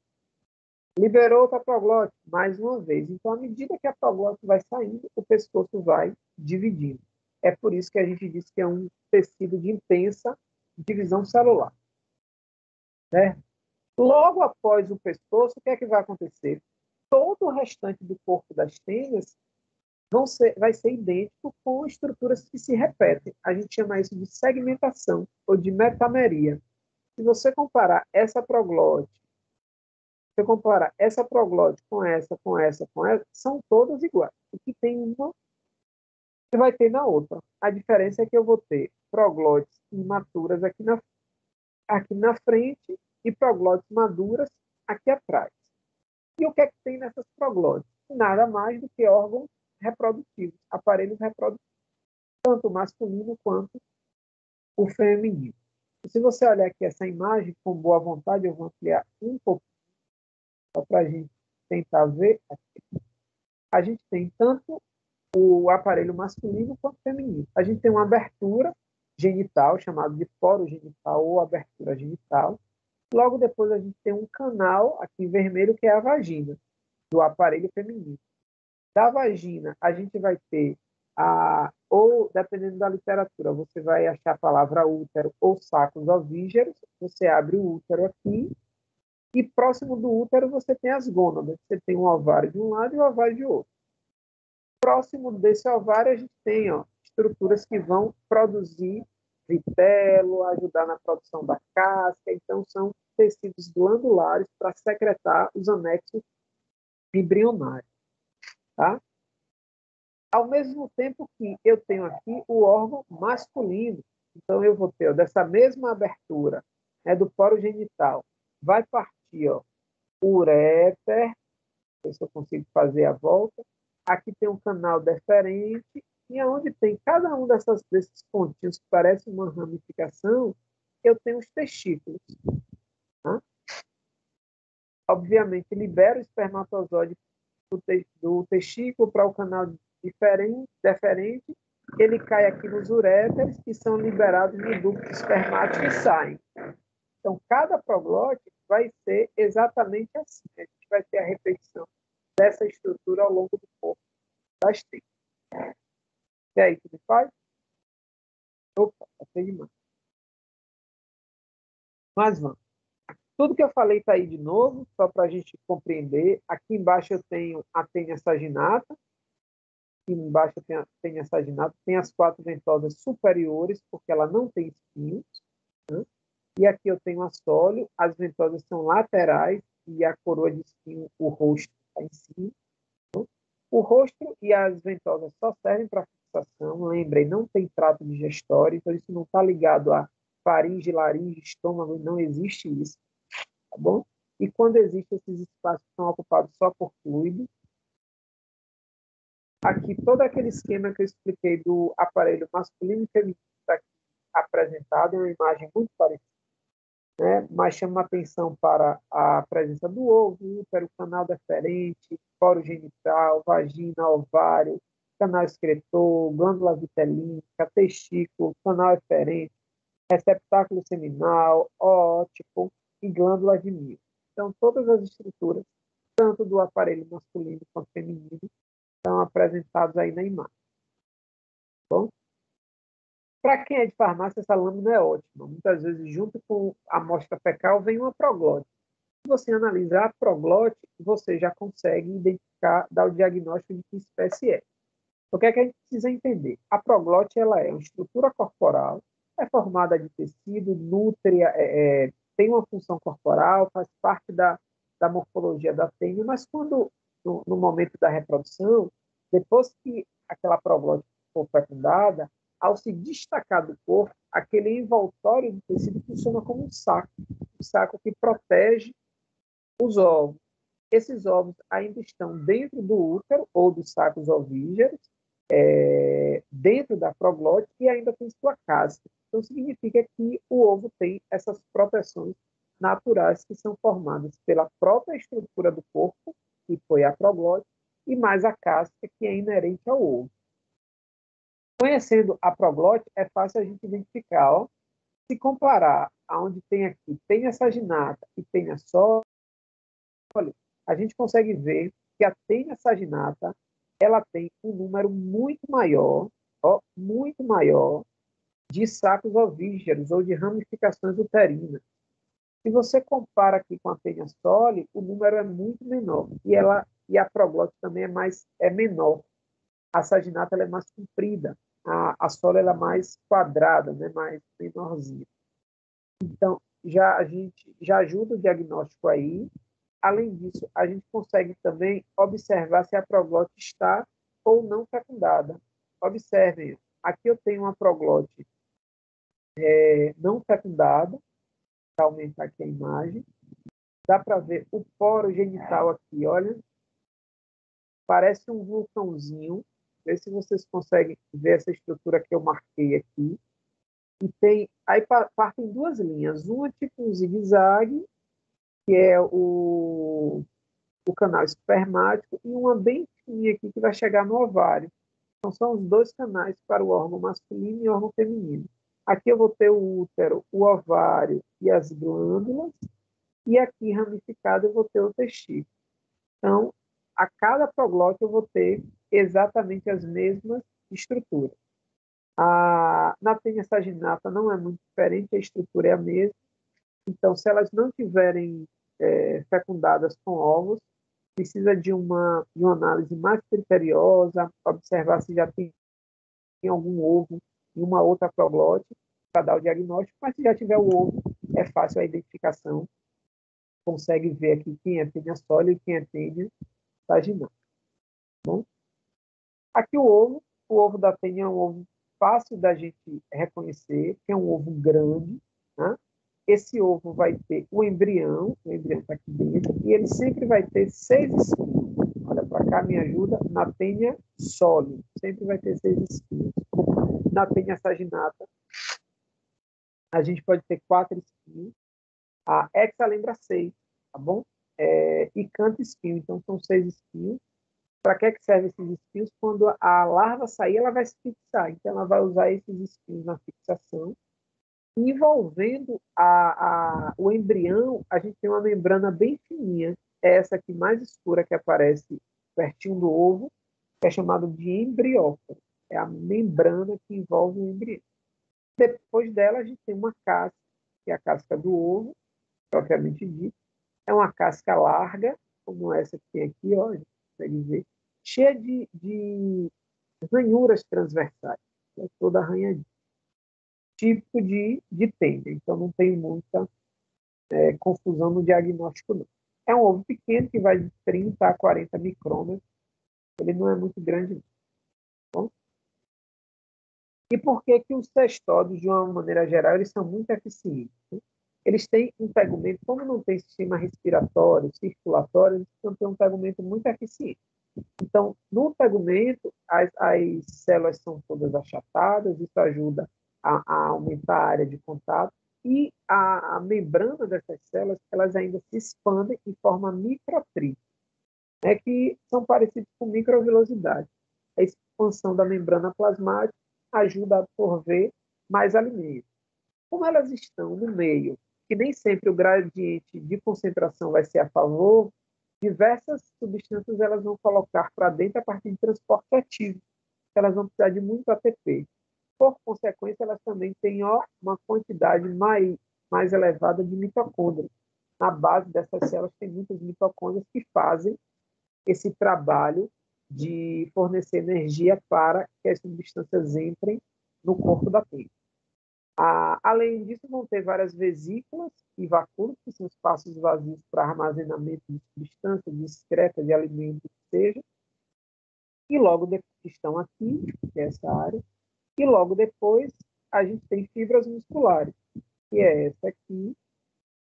Liberou outra proglótide, mais uma vez. Então, à medida que a proglótide vai saindo, o pescoço vai dividindo. É por isso que a gente diz que é um tecido de intensa divisão celular. Certo? Logo após o pescoço, o que é que vai acontecer? Todo o restante do corpo das tênias vai ser idêntico com estruturas que se repetem. A gente chama isso de segmentação ou de metameria. Se você comparar essa proglótide, com essa, são todas iguais. O que tem uma, você vai ter na outra. A diferença é que eu vou ter proglótides imaturas aqui na frente e proglótides maduras aqui atrás. E o que é que tem nessas proglótides? Nada mais do que órgãos reprodutivos, aparelhos reprodutivos, tanto o masculino quanto o feminino. E se você olhar aqui essa imagem com boa vontade, eu vou ampliar um pouco só para a gente tentar ver. Aqui. A gente tem tanto o aparelho masculino quanto feminino. A gente tem uma abertura genital, chamada de foro genital ou abertura genital. Logo depois a gente tem um canal aqui em vermelho, que é a vagina, do aparelho feminino. Da vagina, a gente vai ter, ou dependendo da literatura, você vai achar a palavra útero ou sacos ovígeros. Você abre o útero aqui, e próximo do útero você tem as gônadas. Você tem um ovário de um lado e um ovário de outro. Próximo desse ovário, a gente tem estruturas que vão produzir vitelo, ajudar na produção da casca. Então, são tecidos glandulares para secretar os anexos embrionários. Tá? Ao mesmo tempo que eu tenho aqui o órgão masculino. Então, eu vou ter dessa mesma abertura, né, do poro genital, vai partir o uréter, não sei se eu consigo fazer a volta. Aqui tem um canal deferente, e onde tem cada um desses pontinhos que parece uma ramificação, eu tenho os testículos. Tá? Obviamente, libera o espermatozoide do testículo para o canal deferente, ele cai aqui nos uréteres, que são liberados no ducto espermático e saem. Então, cada proglótide vai ser exatamente assim. A gente vai ter a repetição dessa estrutura ao longo do corpo das tênias. E aí, tudo faz? Opa, passei demais. Mas vamos. Tudo que eu falei está aí de novo, só para a gente compreender. Aqui embaixo eu tenho a tênia saginata. Aqui embaixo eu tenho a tênia saginata. Tem as 4 ventosas superiores, porque ela não tem espinhos. Né? E aqui eu tenho a sóleo. As ventosas são laterais e a coroa de espinho, o rosto, está em cima. Né? O rosto e as ventosas só servem para gestação. Lembrem, não tem trato digestório, então isso não está ligado a faringe, laringe, estômago, não existe isso, tá bom? E quando existem esses espaços que são ocupados só por fluido, aqui todo aquele esquema que eu expliquei do aparelho masculino e feminino está aqui apresentado, é uma imagem muito parecida, né? Mas chama atenção para a presença do ovo, útero, canal deferente, foro genital, vagina, ovário, canal excretor, glândula vitelínica, testículo, canal eferente, receptáculo seminal, ótico e glândula de Mio. Então, todas as estruturas, tanto do aparelho masculino quanto feminino, estão apresentados aí na imagem. Bom? Para quem é de farmácia, essa lâmina é ótima. Muitas vezes, junto com a amostra fecal, vem uma proglote. Se você analisar a proglote, você já consegue identificar, dar o diagnóstico de que espécie é. O que é que a gente precisa entender? A proglote ela é uma estrutura corporal, é formada de tecido, nútria, tem uma função corporal, faz parte da morfologia da tênia, mas quando, no momento da reprodução, depois que aquela proglote for fecundada, ao se destacar do corpo, aquele envoltório do tecido funciona como um saco que protege os ovos. Esses ovos ainda estão dentro do útero ou dos sacos ovígeros, dentro da proglote, e ainda tem sua casca. Então, significa que o ovo tem essas proteções naturais que são formadas pela própria estrutura do corpo, que foi a proglote, e mais a casca, que é inerente ao ovo. Conhecendo a proglote, é fácil a gente identificar. Ó, se comparar aonde tem aqui tênia saginata e tênia sólida, a gente consegue ver que a tênia saginata ela tem um número muito maior de sacos ovígeros ou de ramificações uterinas. Se você compara aqui com a tênia sólida, o número é muito menor e a proglote também é menor. A saginata ela é mais comprida, a sólida ela é mais quadrada, né, mais menorzinha. Então, a gente já ajuda o diagnóstico aí. Além disso, a gente consegue também observar se a proglote está ou não fecundada. Observem, aqui eu tenho uma proglote não fecundada, para aumentar aqui a imagem. Dá para ver o poro genital aqui, olha. Parece um vulcãozinho. Vê se vocês conseguem ver essa estrutura que eu marquei aqui. E tem, aí partem duas linhas. Uma tipo um zigue-zague, que é o canal espermático, e uma bem fininha aqui que vai chegar no ovário. Então, são os dois canais para o órgão masculino e o órgão feminino. Aqui eu vou ter o útero, o ovário e as glândulas, e aqui ramificado eu vou ter o testículo. Então, a cada proglote eu vou ter exatamente as mesmas estruturas. Na tênia saginata não é muito diferente, a estrutura é a mesma. Então, se elas não tiverem fecundadas com ovos, precisa de uma análise mais criteriosa, observar se já tem algum ovo em uma outra proglote para dar o diagnóstico, mas se já tiver o ovo, é fácil a identificação. Consegue ver aqui quem é tênia sólida e quem é tênia saginata. Bom, aqui o ovo da tênia é um ovo fácil da gente reconhecer, que é um ovo grande, né? Esse ovo vai ter o embrião está aqui dentro, e ele sempre vai ter 6 espinhos. Olha para cá, me ajuda. Na tênia sólida, sempre vai ter 6 espinhos. Na tênia saginata, a gente pode ter 4 espinhos. A hexa lembra 6, tá bom? E canta espinho, então são 6 espinhos. Para que servem esses espinhos? Quando a larva sair, ela vai se fixar. Então, ela vai usar esses espinhos na fixação. Envolvendo o embrião, a gente tem uma membrana bem fininha, essa aqui mais escura que aparece pertinho do ovo, que é chamada de embrióforo. É a membrana que envolve o embrião. Depois dela, a gente tem uma casca, que é a casca do ovo, propriamente dito. É uma casca larga, como essa que tem aqui, ó, a gente consegue ver, cheia de ranhuras transversais, é toda arranhadinha. Típico de tênia, então não tem muita confusão no diagnóstico, não. É um ovo pequeno que vai de 30 a 40 micrômetros, ele não é muito grande, não. Bom, E por que que os cestódios, de uma maneira geral, eles são muito eficientes? Né? Eles têm um tegumento, como não tem sistema respiratório, circulatório, eles não têm um tegumento muito eficiente. Então, no tegumento, as células são todas achatadas, isso ajuda a aumentar a área de contato, e a membrana dessas células, elas ainda se expandem em forma microtrítica, né, que são parecidos com microvilosidade. A expansão da membrana plasmática ajuda a absorver mais alimentos. Como elas estão no meio, que nem sempre o gradiente de concentração vai ser a favor, diversas substâncias elas vão colocar para dentro a partir de transporte ativo. Elas vão precisar de muito ATP. Por consequência, elas também têm uma quantidade mais elevada de mitocôndrias. Na base dessas células tem muitas mitocôndrias que fazem esse trabalho de fornecer energia para que as substâncias entrem no corpo da tênia. Além disso, vão ter várias vesículas e vacúolos, que são espaços vazios para armazenamento de substâncias discretas de alimentos, que seja. E logo depois estão aqui, que é essa área, e logo depois a gente tem fibras musculares, que é essa aqui,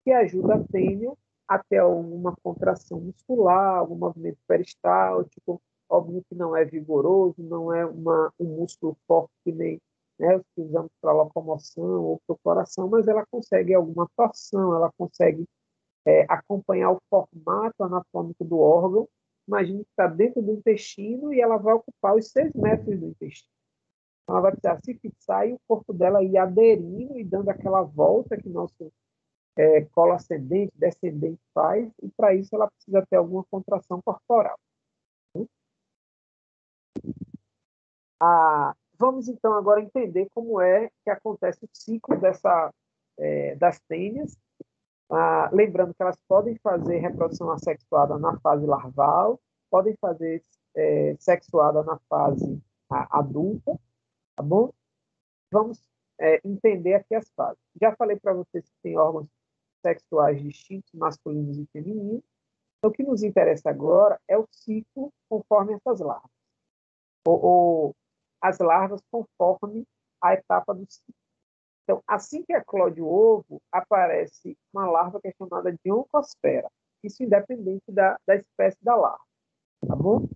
que ajuda a tênia a ter alguma contração muscular, algum movimento peristáltico, óbvio que não é vigoroso, não é um músculo forte que nem, né, os que usamos para locomoção ou para o coração, mas ela consegue alguma torção, ela consegue acompanhar o formato anatômico do órgão. Imagine que está dentro do intestino e ela vai ocupar os 6 metros do intestino. Ela vai precisar se fixar e o corpo dela ir aderindo e dando aquela volta que nosso colo ascendente, descendente faz, e para isso ela precisa ter alguma contração corporal. Vamos então agora entender como é que acontece o ciclo das tênias. Lembrando que elas podem fazer reprodução assexuada na fase larval, podem fazer sexuada na fase adulta, tá bom? Vamos entender aqui as fases. Já falei para vocês que tem órgãos sexuais distintos, masculinos e femininos. Então, o que nos interessa agora é o ciclo conforme essas larvas, ou as larvas conforme a etapa do ciclo. Então, assim que eclode o ovo, aparece uma larva que é chamada de oncosfera. Isso independente da espécie da larva, tá bom?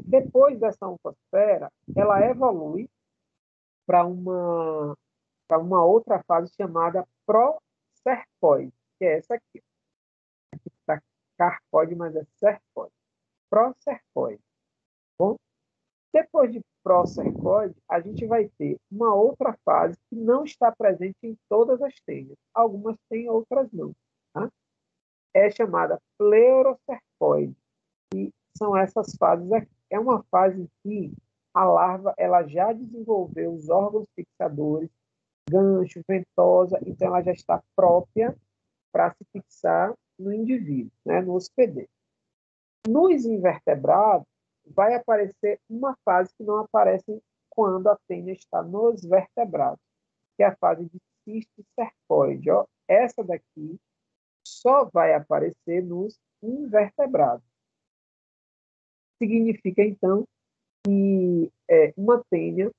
Depois dessa oncosfera, ela evolui para uma outra fase chamada procercoide, que é essa aqui. Aqui está carpóide, mas é cercoide. Procercoide. Bom? Depois de procercoide, a gente vai ter uma outra fase que não está presente em todas as tênias. Algumas têm, outras não. Tá? É chamada pleurocercoide. E são essas fases aqui. É uma fase em que a larva ela já desenvolveu os órgãos fixadores, gancho, ventosa, então ela já está própria para se fixar no indivíduo, né, no hospedeiro. Nos invertebrados, vai aparecer uma fase que não aparece quando a tênia está nos vertebrados, que é a fase de cisticercoide. Essa daqui só vai aparecer nos invertebrados. Significa, então, que uma tênia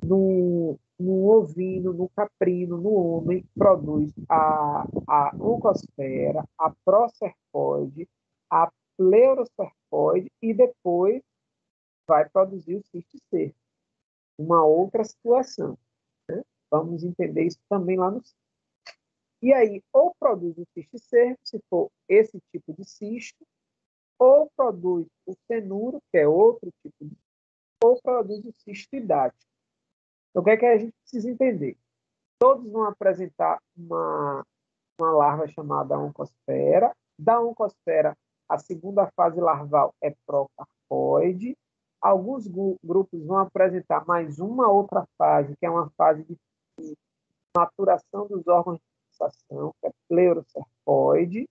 no ovino, no caprino, no homem, produz a oncosfera, a procercoide, a pleurocercoide e depois vai produzir o cisticerco. Uma outra situação. Né? Vamos entender isso também lá no cisto. E aí, ou produz o cisticerco, se for esse tipo de cisto, ou produz o cenuro, que é outro tipo de cisto, ou produz o cisto hidático. Então, o que é que a gente precisa entender? Todos vão apresentar uma larva chamada oncosfera. Da oncosfera, a segunda fase larval é procarpóide. Alguns grupos vão apresentar mais uma outra fase, que é uma fase de maturação dos órgãos de fixação, que é pleurocercoide.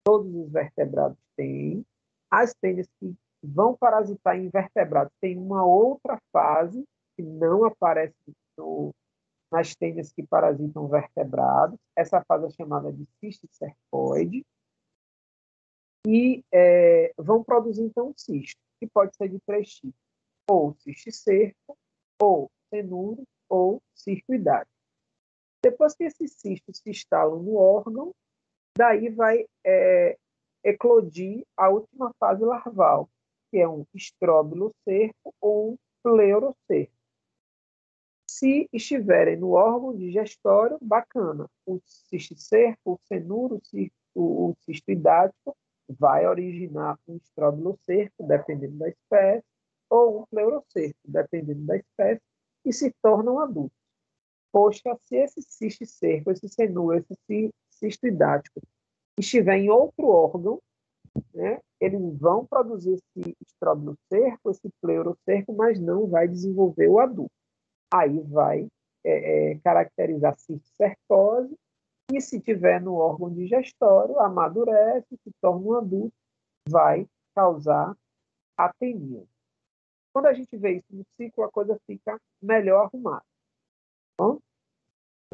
Todos os vertebrados têm. As tênias que vão parasitar em vertebrados têm uma outra fase, que não aparece nas tênias que parasitam vertebrados. Essa fase é chamada de cisticercoide. E vão produzir, então, um cisto, que pode ser de 3 tipos. Ou cisticerco, ou cenuro ou cisto hidático. Depois que esses cistos se instalam no órgão, daí vai eclodir a última fase larval, que é um estróbilo cerco ou um pleurocerco. Se estiverem no órgão digestório, bacana. O cisticerco, o cenuro, o cisto hidático vai originar um estróbilo cerco, dependendo da espécie, ou um pleurocerco, dependendo da espécie, e se tornam adultos. Poxa, se esse cisticerco, esse cenuro, esse cisto hidático estiver em outro órgão, né, eles vão produzir esse estróbilo cerco, esse pleurocerco, mas não vai desenvolver o adulto. Aí vai caracterizar cisticercose, e se tiver no órgão digestório, amadurece, se torna um adulto, vai causar atenia. Quando a gente vê isso no ciclo, a coisa fica melhor arrumada. Bom?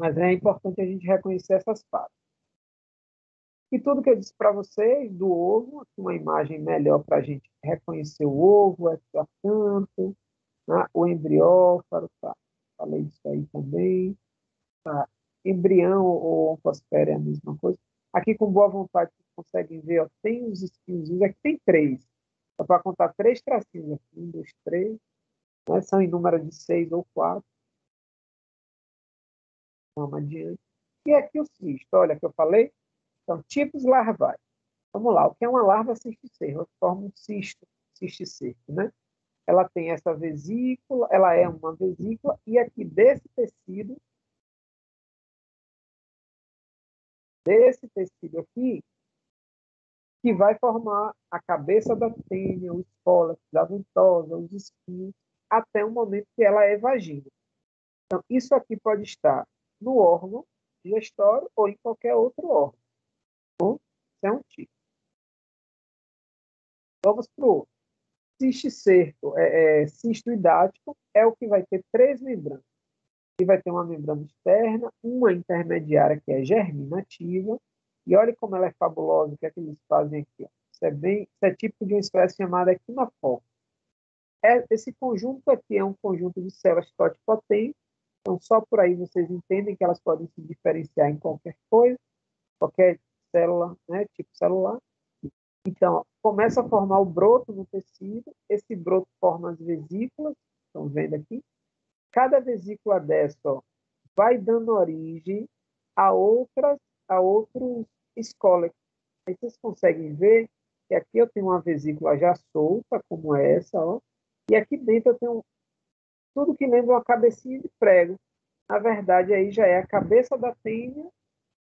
Mas é importante a gente reconhecer essas fases. E tudo que eu disse para vocês do ovo, aqui uma imagem melhor para a gente reconhecer o ovo, o extracanto, né? O embriófaro, tá? Falei disso aí também. Tá? Embrião ou oncospera é a mesma coisa. Aqui, com boa vontade, vocês conseguem ver, ó, tem uns espinhos, aqui tem 3. Dá para contar 3 tracinhos aqui, 1, 2, 3. Né? São em número de 6 ou 4. Vamos adiante. E aqui o cisto, olha que eu falei. São tipos larvais. Vamos lá, o que é uma larva cisticerco? Ela forma um cisticerco, né? Ela tem essa vesícula, ela é uma vesícula, e aqui desse tecido aqui, que vai formar a cabeça da tênia, os pólex, a ventosa, os espinhos, até o momento que ela é vagina. Então, isso aqui pode estar no órgão digestório ou em qualquer outro órgão. Bom, isso é um tipo. Vamos para o outro. Cisticerco, cisto hidático, é o que vai ter 3 membranas. E vai ter uma membrana externa, uma intermediária, que é germinativa. E olha como ela é fabulosa, o que é que eles fazem aqui. Ó. Isso é típico de uma espécie chamada equinococcus. Esse conjunto aqui é um conjunto de células totipotentes. Então, só por aí vocês entendem que elas podem se diferenciar em qualquer coisa, qualquer célula, né, tipo celular. Então, começa a formar o broto no tecido, esse broto forma as vesículas, estão vendo aqui? Cada vesícula dessa, ó, vai dando origem a outros escólex. Aí vocês conseguem ver que aqui eu tenho uma vesícula já solta, como essa, ó, e aqui dentro eu tenho tudo que lembra uma cabecinha de prego. Na verdade, aí já é a cabeça da tênia,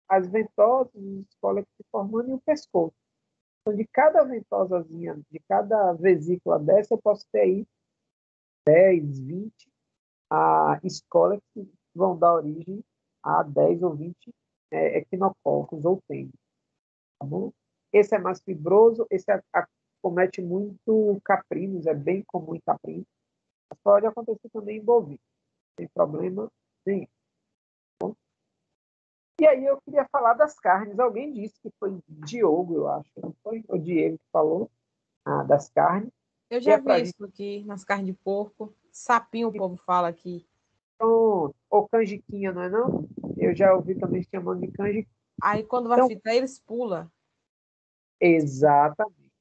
as ventosas, os escólex se formando e o pescoço. Então, de cada ventosazinha, de cada vesícula dessa, eu posso ter aí 10, 20 escólex que vão dar origem a 10 ou 20 equinococos ou tênis. Tá bom? Esse é mais fibroso, esse acomete muito caprinos, é bem comum em caprinos. Mas pode acontecer também em bovino, não tem problema nenhum. E aí eu queria falar das carnes. Alguém disse que foi Diogo, eu acho, não foi? O Diego que falou das carnes. Eu já vi isso aqui nas carnes de porco. Sapinho, o povo fala aqui. Pronto. Ou canjiquinha, não é não? Eu já ouvi também chamando de canjiquinha. Aí quando vai fritar, eles pulam. Exatamente.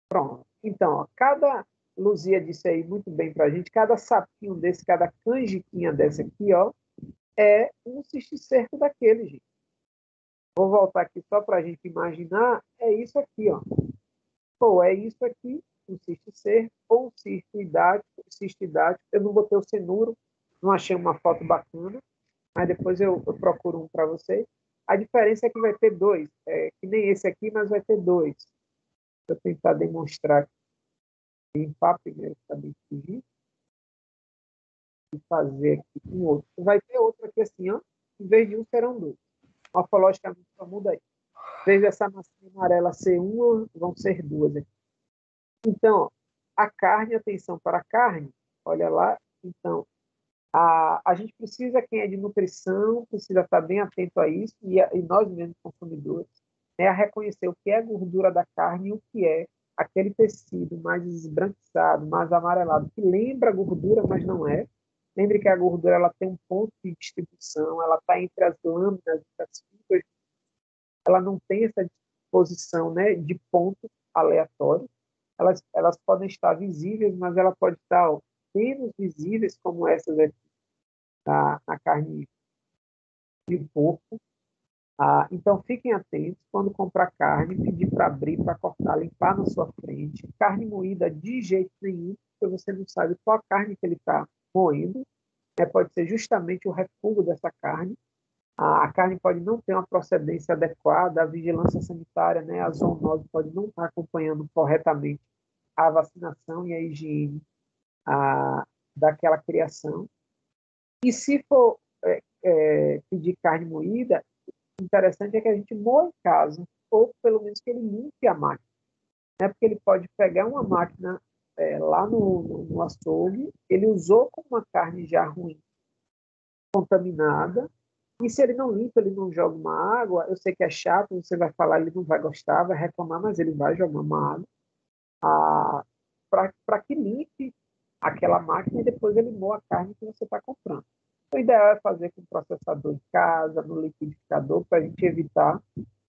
Pronto. Então, ó, cada Luzia disse aí muito bem pra gente, cada sapinho desse, cada canjiquinha dessa aqui, ó, é um cisticerco daquele, gente. Vou voltar aqui só para a gente imaginar. É isso aqui, ó. Ou é isso aqui, um cisticerco, ou um cisto hidático. Eu não botei o cenuro, não achei uma foto bacana, mas depois eu procuro um para vocês. A diferença é que vai ter 2, que nem esse aqui, mas vai ter 2. Vou tentar demonstrar aqui. Limpar primeiro para bem fugir. E fazer aqui um outro. Vai ter outro aqui assim, ó. Em vez de um, serão 2. Morfologicamente só muda aí. Em vez dessa massinha amarela ser uma, vão ser 2 aqui. Então, a carne, atenção para a carne, olha lá. Então, a gente precisa, quem é de nutrição, precisa estar bem atento a isso, e nós mesmos, consumidores, a reconhecer o que é a gordura da carne e o que é aquele tecido mais esbranquiçado, mais amarelado, que lembra gordura, mas não é. Lembre que a gordura ela tem um ponto de distribuição, ela está entre as lâminas, entre as fibras, ela não tem essa disposição, né, de pontos aleatórios. Elas podem estar visíveis, mas ela pode estar menos visíveis, como essas aqui, na carne de porco. Então, fiquem atentos quando comprar carne, pedir para abrir, para cortar, limpar na sua frente. Carne moída de jeito nenhum, porque você não sabe qual carne que ele está moendo. Pode ser justamente o refúgio dessa carne. A carne pode não ter uma procedência adequada, a vigilância sanitária, né, a zoonose pode não estar acompanhando corretamente a vacinação e a higiene daquela criação. E se for pedir carne moída, o interessante é que a gente moa em casa, ou pelo menos que ele limpe a máquina. Né? Porque ele pode pegar uma máquina lá no açougue, ele usou com uma carne já ruim, contaminada, e se ele não limpa, ele não joga uma água, eu sei que é chato, você vai falar, ele não vai gostar, vai reclamar, mas ele vai jogar uma água para que limpe aquela máquina e depois ele moa a carne que você está comprando. O ideal é fazer com processador em casa, no liquidificador, para a gente evitar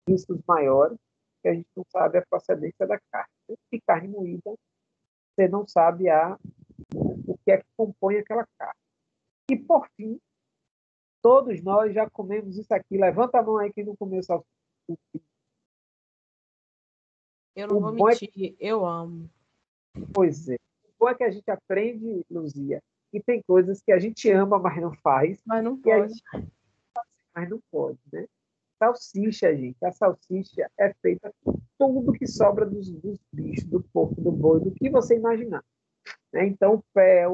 riscos maiores, que a gente não sabe a procedência da carne. E carne moída, você não sabe o que é que compõe aquela carne. E, por fim, todos nós já comemos isso aqui. Levanta a mão aí quem não comeu salsicha. Eu não vou mentir, eu amo. Pois é. O bom é que a gente aprende, Luzia, e tem coisas que a gente ama, mas não faz. Mas não pode. Mas não pode, né? Salsicha, gente. A salsicha é feita com tudo que sobra dos bichos, do porco, do boi, do que você imaginar. Né? Então, o pé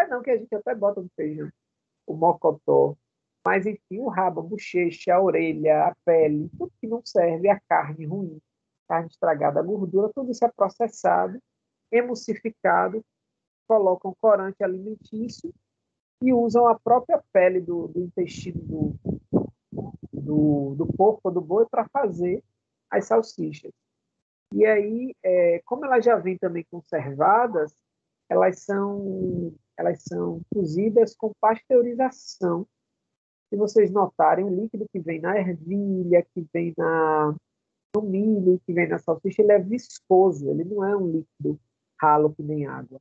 não, que a gente até bota no feijão, o mocotó. Mas, enfim, o rabo, a bochecha, a orelha, a pele, tudo que não serve, a carne ruim, carne estragada, a gordura, tudo isso é processado, emulsificado, colocam corante alimentício e usam a própria pele do intestino do porco ou do boi para fazer as salsichas. E aí, como elas já vêm também conservadas, elas são cozidas com pasteurização. Se vocês notarem, o líquido que vem na ervilha, que vem no milho, que vem na salsicha, ele é viscoso, ele não é um líquido ralo que nem água.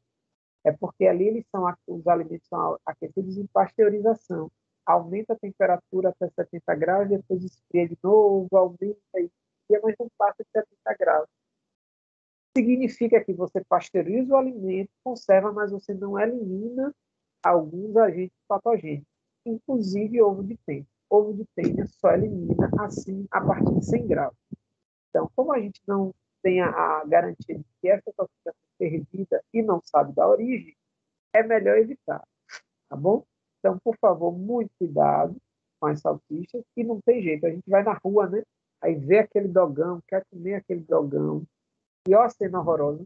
É porque ali os alimentos são aquecidos em pasteurização. Aumenta a temperatura até 70 graus, depois esfria de novo, aumenta e esfria, mas não passa de 70 graus. Significa que você pasteuriza o alimento, conserva, mas você não elimina alguns agentes patogênicos, inclusive ovo de tênia. Ovo de tênia só elimina assim a partir de 100 graus. Então, como a gente não tem a garantia de que essa salsicha foi fervida e não sabe da origem, é melhor evitar, tá bom? Então, por favor, muito cuidado com as salsichas, que não tem jeito, a gente vai na rua, né? Aí vê aquele dogão, quer comer aquele dogão, e ó, cena horrorosa.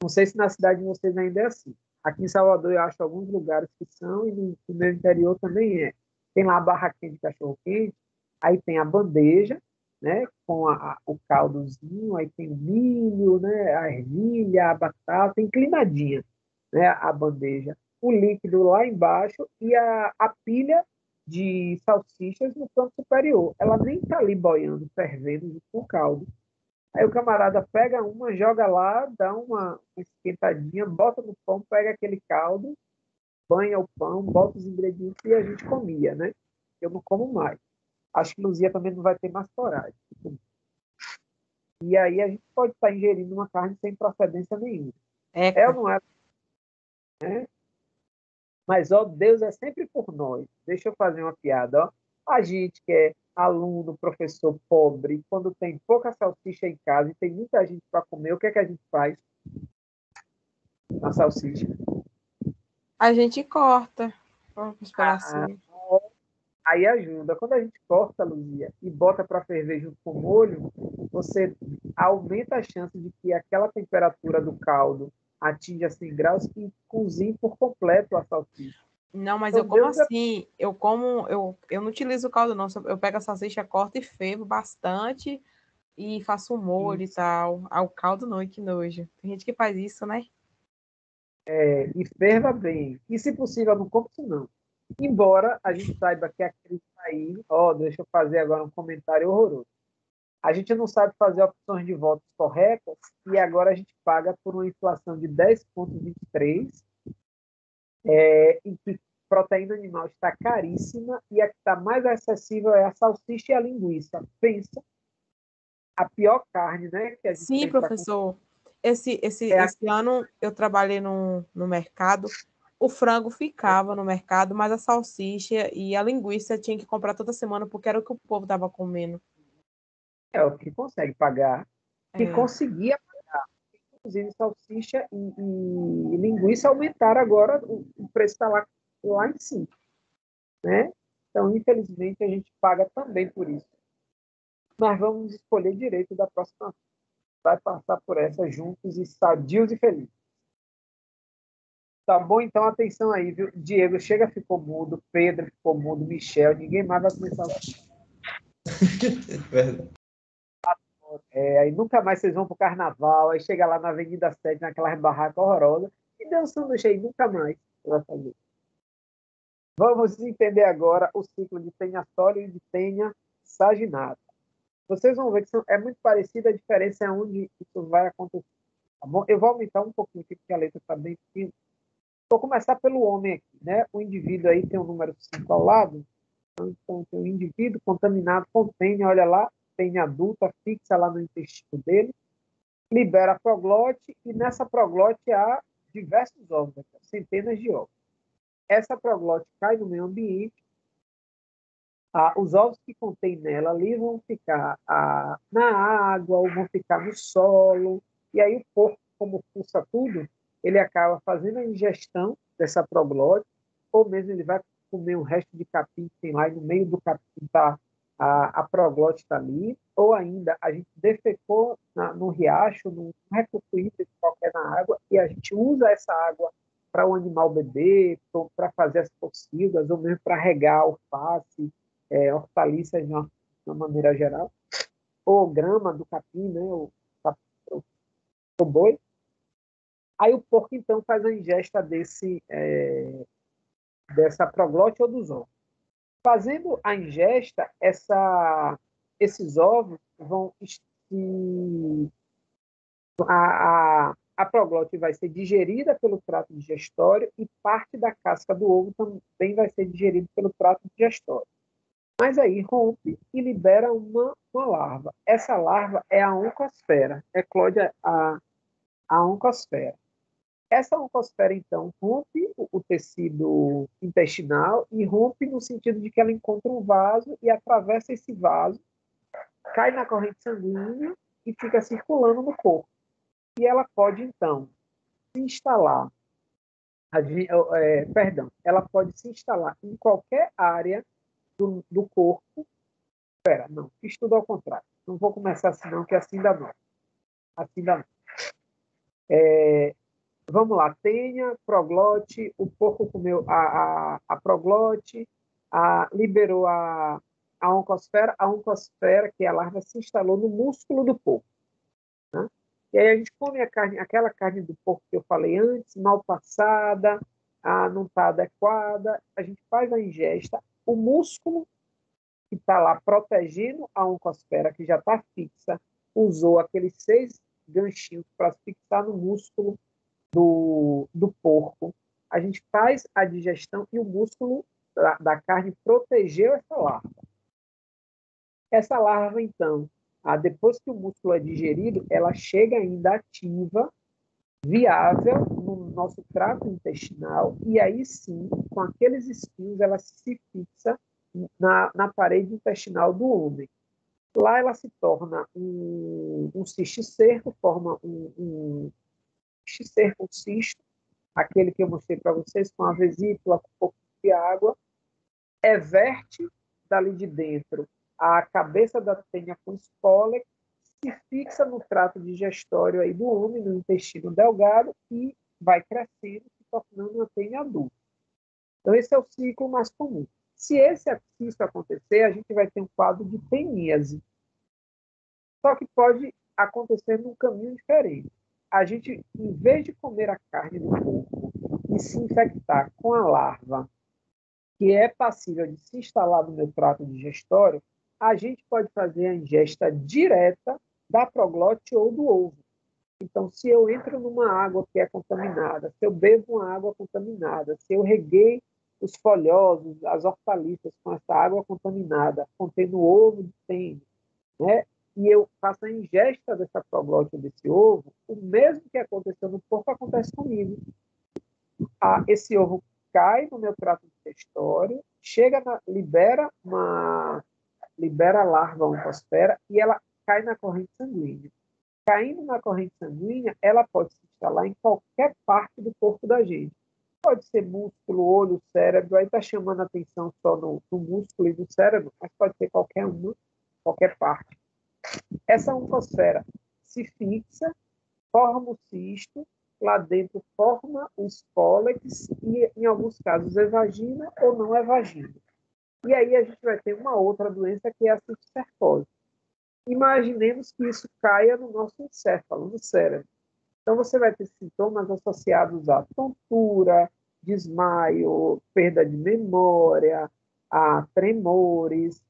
Não sei se na cidade de vocês ainda é assim. Aqui em Salvador eu acho alguns lugares que são, e no meu interior também é. Tem lá a barraquinha de cachorro-quente, aí tem a bandeja, né, com o caldozinho, aí tem o milho, né, a ervilha, a batata, inclinadinha, né, a bandeja. O líquido lá embaixo e a pilha de salsichas no canto superior. Ela nem está ali boiando, fervendo com o caldo. Aí o camarada pega uma, joga lá, dá uma esquentadinha, bota no pão, pega aquele caldo, banha o pão, bota os ingredientes e a gente comia, né? Eu não como mais. Acho que Luzia também não vai ter mais coragem. E aí a gente pode estar ingerindo uma carne sem procedência nenhuma. É ou não é? Né? Mas, ó, Deus é sempre por nós. Deixa eu fazer uma piada, ó. A gente que é aluno, professor pobre, quando tem pouca salsicha em casa e tem muita gente para comer, o que é que a gente faz na salsicha? A gente corta os pedacinhos. Aí ajuda. Quando a gente corta, Luzia, e bota para ferver junto com o molho, você aumenta a chance de que aquela temperatura do caldo atinja 100 graus e cozinhe por completo a salsicha. Não, mas então, eu como assim, eu não utilizo o caldo não, eu pego a salsicha, corto e fervo bastante e faço um molho e tal. O caldo não, que nojo. Tem gente que faz isso, né? e ferva bem. E, se possível, não come isso não. Embora a gente saiba que a crise está aí. Deixa eu fazer agora um comentário horroroso. A gente não sabe fazer opções de votos corretas e agora a gente paga por uma inflação de 10,23, em que proteína animal está caríssima e a que está mais acessível é a salsicha e a linguiça. Pensa, a pior carne, né? Que a gente Sim, tem professor. Esse ano eu trabalhei no mercado, o frango ficava no mercado, mas a salsicha e a linguiça tinha que comprar toda semana porque era o que o povo estava comendo. É o que consegue pagar, que É. conseguia pagar. Inclusive, salsicha e linguiça aumentaram agora, o preço está lá em cima, né? Então, infelizmente, a gente paga também por isso. Mas vamos escolher direito da próxima vez. Vai passar por essa juntos e sadios e felizes. Tá bom? Então, atenção aí, viu? Diego chega, ficou mudo. Pedro ficou mudo. Michel, ninguém mais vai começar aí nunca mais vocês vão pro carnaval. Aí chega lá na Avenida 7, naquelas barracas horrorosas, e dançando cheio, nunca mais você vai fazer. Vamos entender agora o ciclo de Penha Sólio e de Penha Saginata. Vocês vão ver que é muito parecido, a diferença é onde isso vai acontecer. Tá bom? Eu vou aumentar um pouquinho aqui, porque a letra está bem pequena. Vou começar pelo homem aqui, né? O indivíduo aí tem o número 5 ao lado. Então, tem o indivíduo contaminado com penha, olha lá, penha adulta, fixa lá no intestino dele, libera a proglote, e nessa proglote há diversos ovos, centenas de ovos. Essa proglote cai no meio ambiente, os ovos que contém nela ali vão ficar na água, ou vão ficar no solo, e aí o porco, como pulsa tudo, ele acaba fazendo a ingestão dessa proglote, ou mesmo ele vai comer um resto de capim que tem lá, e no meio do capim está a proglote está ali, ou ainda a gente defecou no riacho, num recurso hídrico qualquer na água, e a gente usa essa água para o animal beber, para fazer as pocilgas, ou mesmo para regar alface, hortaliças de uma maneira geral, ou grama do capim, né, o boi. Aí o porco, então, faz a ingesta dessa proglote ou dos ovos. Fazendo a ingesta, esses ovos vão a proglote vai ser digerida pelo trato digestório e parte da casca do ovo também vai ser digerida pelo trato digestório. Mas aí rompe e libera uma larva. Essa larva é a oncosfera, eclode a oncosfera. Essa oncosfera, então, rompe o tecido intestinal e rompe no sentido de que ela encontra um vaso e atravessa esse vaso, cai na corrente sanguínea e fica circulando no corpo. E ela pode, então, se instalar, ela pode se instalar em qualquer área do corpo. Não, fiz tudo ao contrário. Não vou começar assim não, que assim dá não. Assim dá não. Vamos lá, tenha proglote, o porco comeu a proglote, liberou a oncosfera, que é a larva, se instalou no músculo do porco. Né? E aí a gente come aquela carne do porco que eu falei antes, mal passada, não está adequada, a gente faz a ingesta, o músculo que está lá protegendo a oncosfera, que já está fixa, usou aqueles 6 ganchinhos para fixar no músculo do porco. A gente faz a digestão e o músculo da carne protegeu essa larva. Essa larva, então, depois que o músculo é digerido, ela chega ainda ativa, viável no nosso trato intestinal, e aí sim, com aqueles espinhos, ela se fixa na parede intestinal do homem. Lá ela se torna um cisticerco, forma um cisticerco, um cisto, aquele que eu mostrei para vocês, com a vesícula, com um pouco de água, everte dali de dentro a cabeça da tenha com espólego, se fixa no trato digestório aí do homem, no intestino delgado, e vai crescendo, se tornando uma tenha adulta. Então, esse é o ciclo mais comum. Se isso acontecer, a gente vai ter um quadro de peníase. Só que pode acontecer num caminho diferente. a gente, em vez de comer a carne do porco e se infectar com a larva, que é passível de se instalar no meu trato digestório, a gente pode fazer a ingesta direta da proglote ou do ovo. Então, se eu entro numa água que é contaminada, se eu bebo uma água contaminada, se eu reguei os folhosos, as hortaliças com essa água contaminada, contendo ovo de tênis, né? E eu faço a ingesta dessa proglote desse ovo, o mesmo que aconteceu no porco acontece comigo. Esse ovo cai no meu trato digestório, libera a larva oncosfera e ela cai na corrente sanguínea. Caindo na corrente sanguínea, ela pode se instalar em qualquer parte do corpo da gente. Pode ser músculo, olho, cérebro, aí está chamando a atenção só no músculo e no cérebro, mas pode ser qualquer parte. Essa oncosfera se fixa, forma o cisto, lá dentro forma o espólex e, em alguns casos, é vagina ou não é vagina. E aí a gente vai ter uma outra doença que é a cisticercose. Imaginemos que isso caia no nosso encéfalo, no cérebro. Então, você vai ter sintomas associados a tontura, desmaio, perda de memória, a tremores,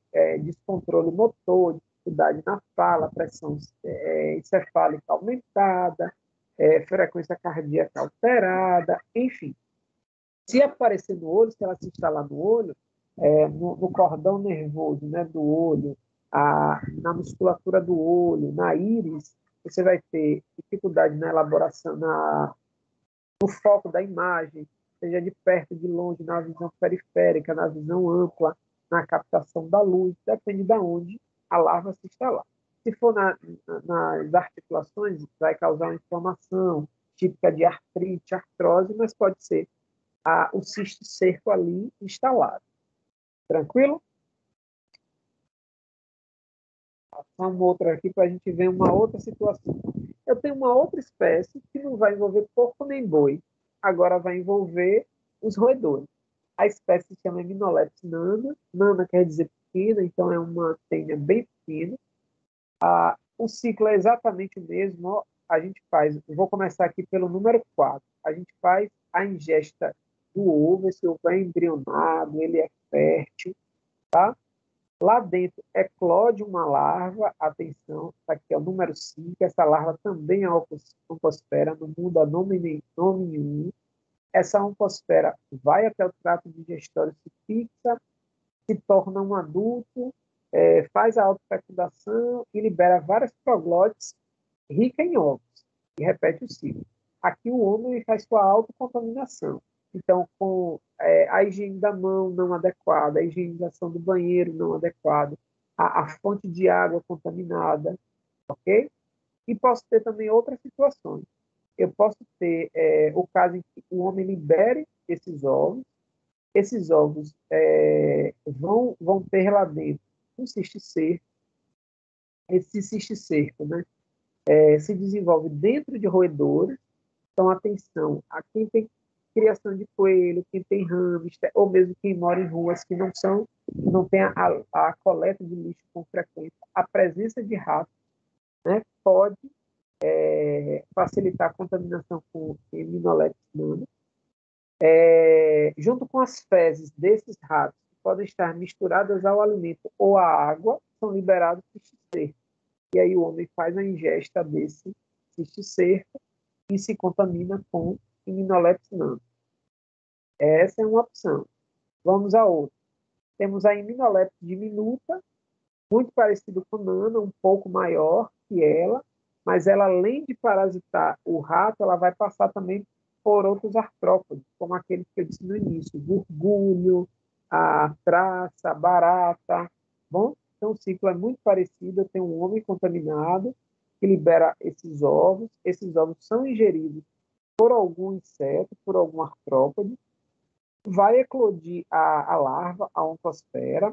descontrole motor, dificuldade na fala, pressão encefálica aumentada, frequência cardíaca alterada, enfim. Se aparecer no olho, se ela se instalar no olho, no cordão nervoso, né, do olho, na musculatura do olho, na íris, você vai ter dificuldade na elaboração, no foco da imagem, seja de perto, de longe, na visão periférica, na visão ampla, na captação da luz, depende de onde a larva se instalar. Se for nas articulações, vai causar uma inflamação típica de artrite, artrose, mas pode ser o cisticerco ali instalado. Tranquilo? Passamos outra aqui para a gente ver uma outra situação. Eu tenho uma outra espécie que não vai envolver porco nem boi, agora vai envolver os roedores. A espécie se chama Hymenoplex nana. Nana quer dizer pequena, então é uma tênia bem pequena. O ciclo é exatamente o mesmo. Ó, a gente faz, vou começar aqui pelo número 4. A gente faz a ingesta do ovo, esse ovo é embrionado, ele é fértil, tá? Lá dentro eclode uma larva, atenção, aqui é o número 5, essa larva também é oncosfera, não muda nome nenhum. Essa oncosfera vai até o trato digestório, se fixa, se torna um adulto, faz a autofecundação e libera várias proglotes ricas em ovos, e repete o ciclo. Aqui o homem faz sua autocontaminação. Então, com a higiene da mão não adequada, a higienização do banheiro não adequada, a fonte de água contaminada, ok? E posso ter também outras situações. Eu posso ter o caso em que o homem libere esses ovos vão ter lá dentro um cisticerco. Esse cisticerco, né, se desenvolve dentro de roedores. Então, atenção, a quem tem criação de coelho, quem tem hamster, ou mesmo quem mora em ruas que não tem a coleta de lixo com frequência, a presença de ratos, né, pode facilitar a contaminação com Hymenoplex nana. Junto com as fezes desses ratos, que podem estar misturadas ao alimento ou à água, são liberados cisticercos. E aí o homem faz a ingesta desse cisticerco e se contamina com Hymenoplex nana. Essa é uma opção. Vamos a outra. Temos a Hymenoplex diminuta, muito parecido com nana, um pouco maior que ela, mas ela, além de parasitar o rato, ela vai passar também por outros artrópodes, como aqueles que eu disse no início, gorgulho, a traça, a barata. Bom, então o ciclo é muito parecido. Eu tenho um homem contaminado que libera esses ovos são ingeridos por algum inseto, por algum artrópode, vai eclodir a larva, a oncosfera.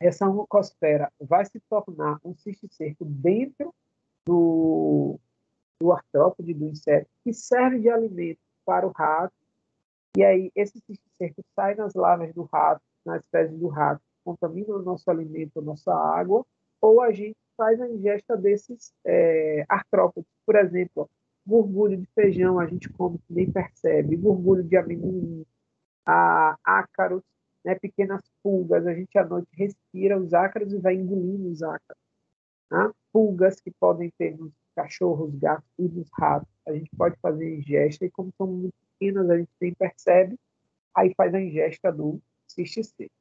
Essa oncosfera vai se tornar um cisticerco dentro do artrópode, do inseto, que serve de alimento para o rato. E aí esse cisticerco sai nas larvas do rato, nas fezes do rato, contamina o nosso alimento, a nossa água, ou a gente faz a ingesta desses artrópodes. Por exemplo, Borbulho de feijão, a gente come que nem percebe. Borbulho de amendoim, ácaros, né, pequenas pulgas, a gente à noite respira os ácaros e vai engolindo os ácaros. Né? Pulgas que podem ter nos cachorros, gatos e nos ratos, a gente pode fazer ingesta, e como são muito pequenas, a gente nem percebe, aí faz a ingesta do cisticerco.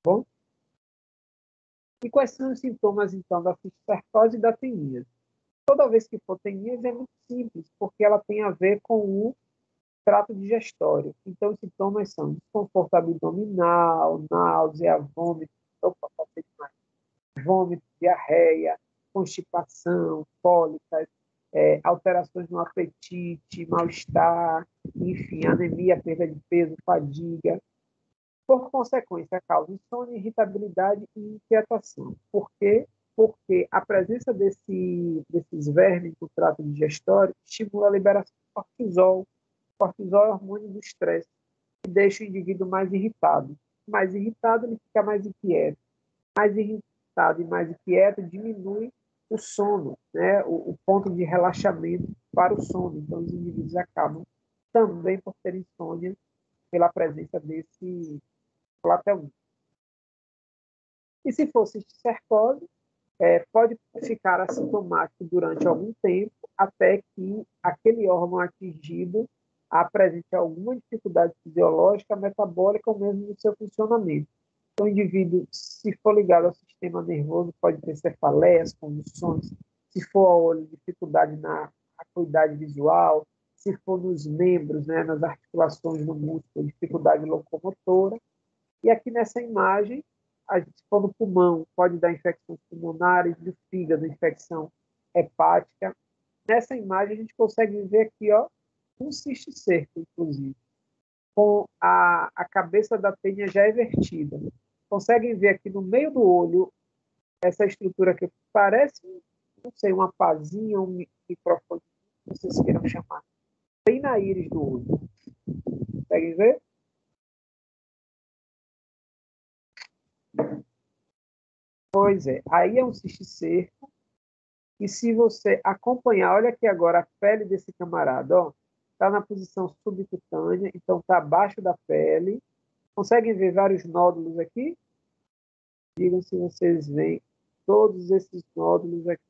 Bom? E quais são os sintomas, então, da cisticercose e da teníase? Toda vez que for teníase é muito simples, porque ela tem a ver com o trato digestório. Então, os sintomas são desconforto abdominal, náusea, vômito, vômito, diarreia, constipação, cólicas, alterações no apetite, mal-estar, enfim, anemia, perda de peso, fadiga. Por consequência, causa insônia, irritabilidade e inquietação. Por quê? Porque a presença desses vermes no trato digestório estimula a liberação de cortisol. Cortisol é o hormônio do estresse, que deixa o indivíduo mais irritado. Mais irritado, ele fica mais inquieto. Mais irritado e mais inquieto diminui o sono, né? o ponto de relaxamento para o sono. Então, os indivíduos acabam também por ter insônia pela presença desse plateauminho. E se for cisticercose, pode ficar assintomático durante algum tempo, até que aquele órgão atingido apresente alguma dificuldade fisiológica, metabólica ou mesmo no seu funcionamento. Então, o indivíduo, se for ligado ao sistema nervoso, pode ter cefaleias, convulsões, se for ao olho, dificuldade na acuidade visual, se for nos membros, né, nas articulações no músculo, dificuldade locomotora. E aqui nessa imagem, se for no pulmão, pode dar infecções pulmonares, no fígado, infecção hepática. Nessa imagem, a gente consegue ver aqui, ó, um cisticerco, inclusive, com a cabeça da tênia já invertida. Conseguem ver aqui no meio do olho essa estrutura que parece, não sei, uma pazinha, um microfone, que vocês queiram chamar, bem na íris do olho. Conseguem ver? Pois é, aí é um cisticerco, e se você acompanhar, olha aqui agora a pele desse camarada, ó, está na posição subcutânea, então está abaixo da pele. Conseguem ver vários nódulos aqui? Digam se vocês veem todos esses nódulos aqui.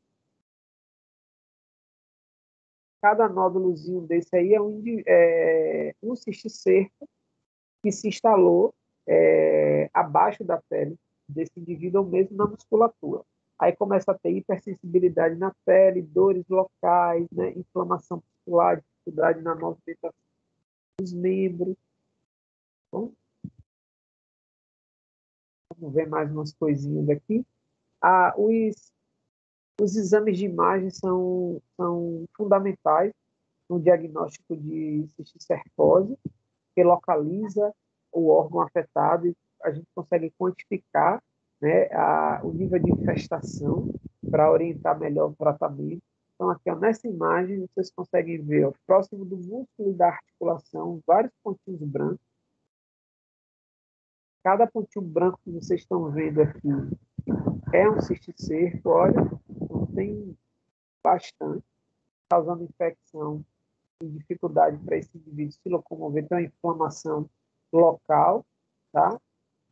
Cada nódulozinho desse aí é um cisticerco que se instalou abaixo da pele desse indivíduo ou mesmo na musculatura. Aí começa a ter hipersensibilidade na pele, dores locais, né, inflamação muscular, dificuldade na movimentação dos membros. Bom, vamos ver mais umas coisinhas aqui. Os exames de imagem são fundamentais no diagnóstico de cisticercose, que localiza o órgão afetado e a gente consegue quantificar, né, o nível de infestação para orientar melhor o tratamento. Então, aqui ó, nessa imagem, vocês conseguem ver, ó, próximo do músculo da articulação, vários pontinhos brancos. Cada pontinho branco que vocês estão vendo aqui é um cisticerco, olha, então tem bastante, causando infecção e dificuldade para esse indivíduo se locomover, então inflamação local, tá?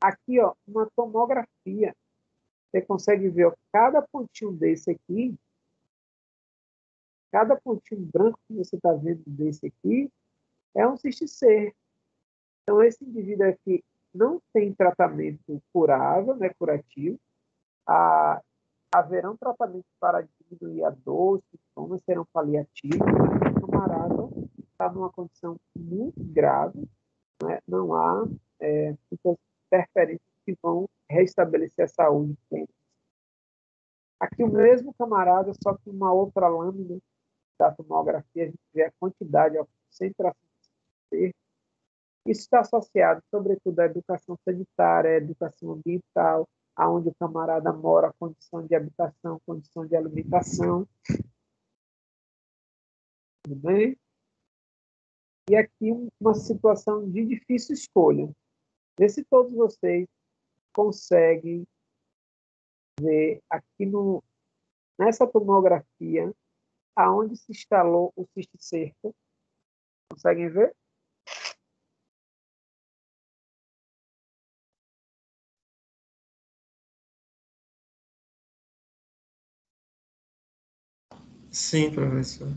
Aqui, ó, uma tomografia, você consegue ver, ó, cada pontinho desse aqui, cada pontinho branco que você está vendo desse aqui, é um cisticerco. Então, esse indivíduo aqui não tem tratamento curável, né, curativo. Haverão tratamentos para diminuir a dor, os sintomas serão paliativos, mas o camarada está numa condição muito grave, né? Não há interferências que vão restabelecer a saúde. Aqui o mesmo camarada, só que uma outra lâmina da tomografia, a gente vê a quantidade, a concentração de ser. Isso está associado, sobretudo, à educação sanitária, à educação ambiental, aonde o camarada mora, a condição de habitação, condição de alimentação. Tudo bem? E aqui uma situação de difícil escolha. Vê se todos vocês conseguem ver aqui nessa tomografia aonde se instalou o cisticerco. Conseguem ver? Sim, professor.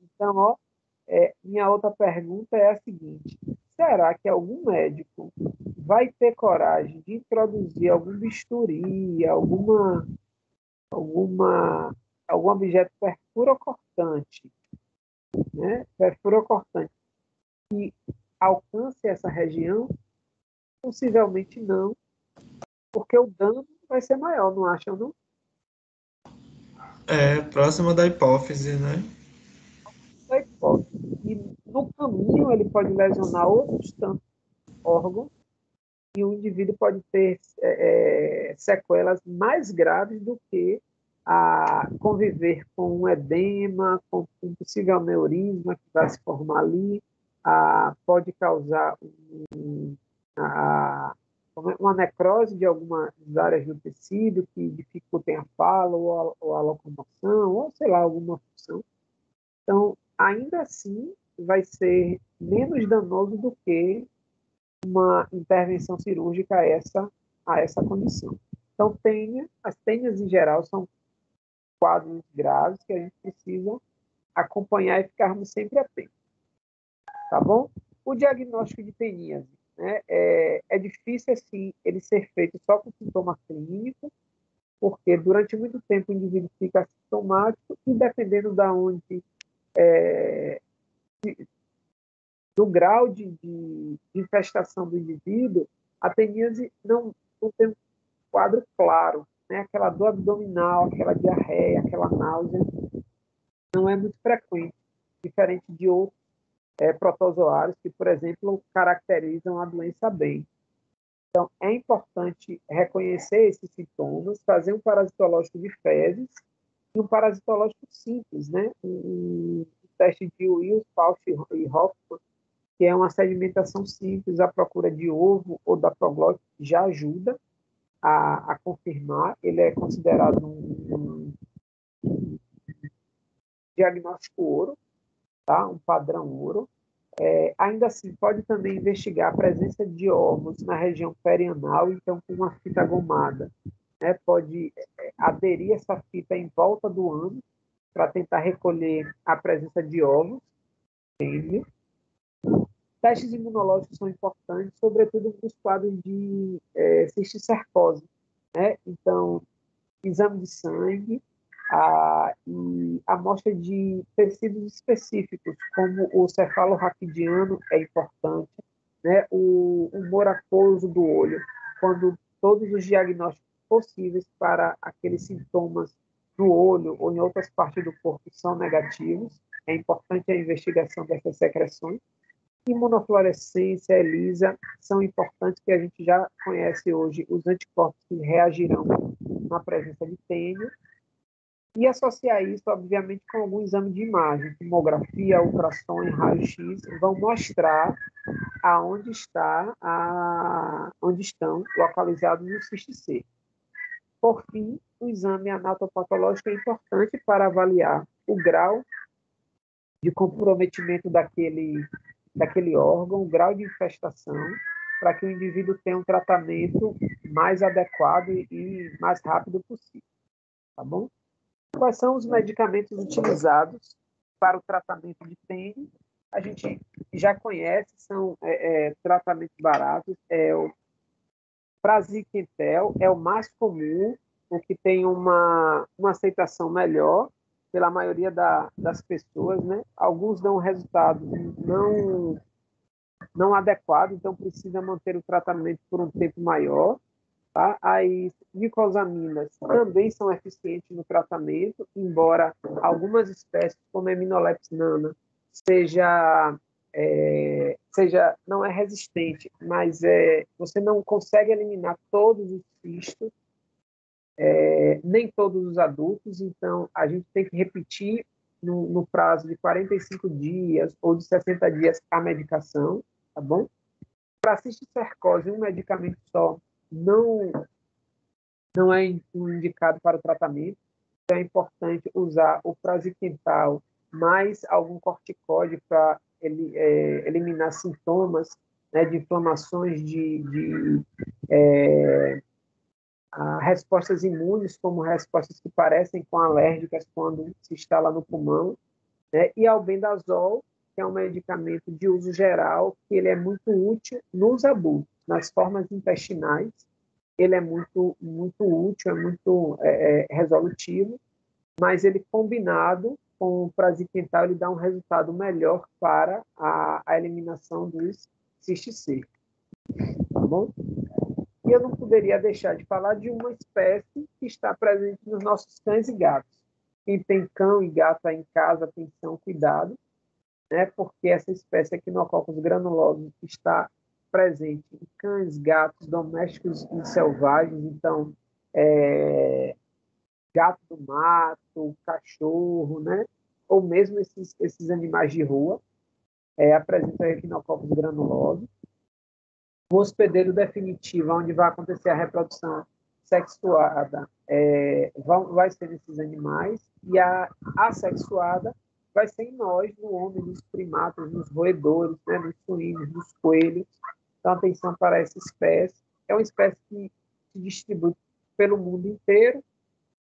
Então, ó, minha outra pergunta é a seguinte: será que algum médico vai ter coragem de introduzir algum bisturi, alguma, algum objeto perfurocortante, né? Perfurocortante que alcance essa região? Possivelmente não, porque o dano vai ser maior, não acham, não? É, próximo da hipófise, né? Da hipótese. E no caminho ele pode lesionar outros tantos órgãos e o indivíduo pode ter sequelas mais graves do que a conviver com um edema, com um possível aneurisma que vai se formar ali, pode causar uma necrose de algumas áreas do tecido que dificultem a fala ou a locomoção, ou sei lá, alguma função. Então, ainda assim, vai ser menos danoso do que uma intervenção cirúrgica a essa condição. Então, as tênias em geral são quadros graves que a gente precisa acompanhar e ficarmos sempre atentos, tá bom? O diagnóstico de teníase, né, é difícil, assim, ele ser feito só com sintoma clínico, porque durante muito tempo o indivíduo fica assintomático e dependendo da onde, do grau de infestação do indivíduo, a teníase não tem um quadro claro, né? Aquela dor abdominal, aquela diarreia, aquela náusea, não é muito frequente, diferente de outros protozoários que, por exemplo, caracterizam a doença bem. Então, é importante reconhecer esses sintomas, fazer um parasitológico de fezes e um parasitológico simples, né? Um teste de Wills, Fauci e Hoffman, que é uma sedimentação simples, à procura de ovo ou da proglótica, já ajuda a confirmar. Ele é considerado um diagnóstico ouro, tá? Um padrão ouro. Ainda assim, pode também investigar a presença de ovos na região perianal, então com uma fita gomada, né? Pode aderir essa fita em volta do ânus para tentar recolher a presença de ovos. Entende? Testes imunológicos são importantes, sobretudo nos quadros de cisticercose, né? Então, exame de sangue e amostra de tecidos específicos, como o cefalorraquidiano é importante, né? O humor aquoso do olho, quando todos os diagnósticos possíveis para aqueles sintomas no olho ou em outras partes do corpo são negativos, é importante a investigação dessas secreções. Imunofluorescência, ELISA, são importantes, que a gente já conhece hoje os anticorpos que reagirão na presença de tênia, e associar isso, obviamente, com algum exame de imagem, tomografia, ultrassom e raio-x, vão mostrar onde estão localizados os cistos C. Por fim, o exame anatopatológico é importante para avaliar o grau de comprometimento daquele órgão, o grau de infestação, para que o indivíduo tenha um tratamento mais adequado e mais rápido possível, tá bom? Quais são os medicamentos utilizados para o tratamento de tênis? A gente já conhece, são tratamentos baratos, o praziquantel é o mais comum, o que tem uma aceitação melhor pela maioria das pessoas, né? Alguns dão resultado não adequado, então precisa manter o tratamento por um tempo maior. Tá? As nicosaminas também são eficientes no tratamento, embora algumas espécies, como a Emilolepis nana, não é resistente, mas você não consegue eliminar todos os cistos, nem todos os adultos, então a gente tem que repetir no prazo de 45 dias ou de 60 dias a medicação, tá bom? Para cisticercose, um medicamento só não é indicado para o tratamento. Então, é importante usar o praziquantal mais algum corticóide para eliminar sintomas, né, de inflamações respostas imunes, como respostas que parecem com alérgicas quando se instala no pulmão, né? E albendazol, que é um medicamento de uso geral, que ele é muito útil nos adultos, nas formas intestinais, ele é muito, muito útil, é muito resolutivo, mas ele combinado com o praziquantal, ele dá um resultado melhor para a eliminação dos cistos secos, tá bom? E eu não poderia deixar de falar de uma espécie que está presente nos nossos cães e gatos. Quem tem cão e gato aí em casa, atenção, cuidado, né? Porque essa espécie Echinococcus granulosus está presente em cães, gatos, domésticos e selvagens. Então, gato do mato, cachorro, né? Ou mesmo esses animais de rua, apresentam Echinococcus granulosus. O hospedeiro definitivo, onde vai acontecer a reprodução sexuada, vai ser nesses animais, e a assexuada vai ser em nós, no homem, nos primatas, nos roedores, né, nos suínos, nos coelhos. Então, atenção para essa espécie. É uma espécie que se distribui pelo mundo inteiro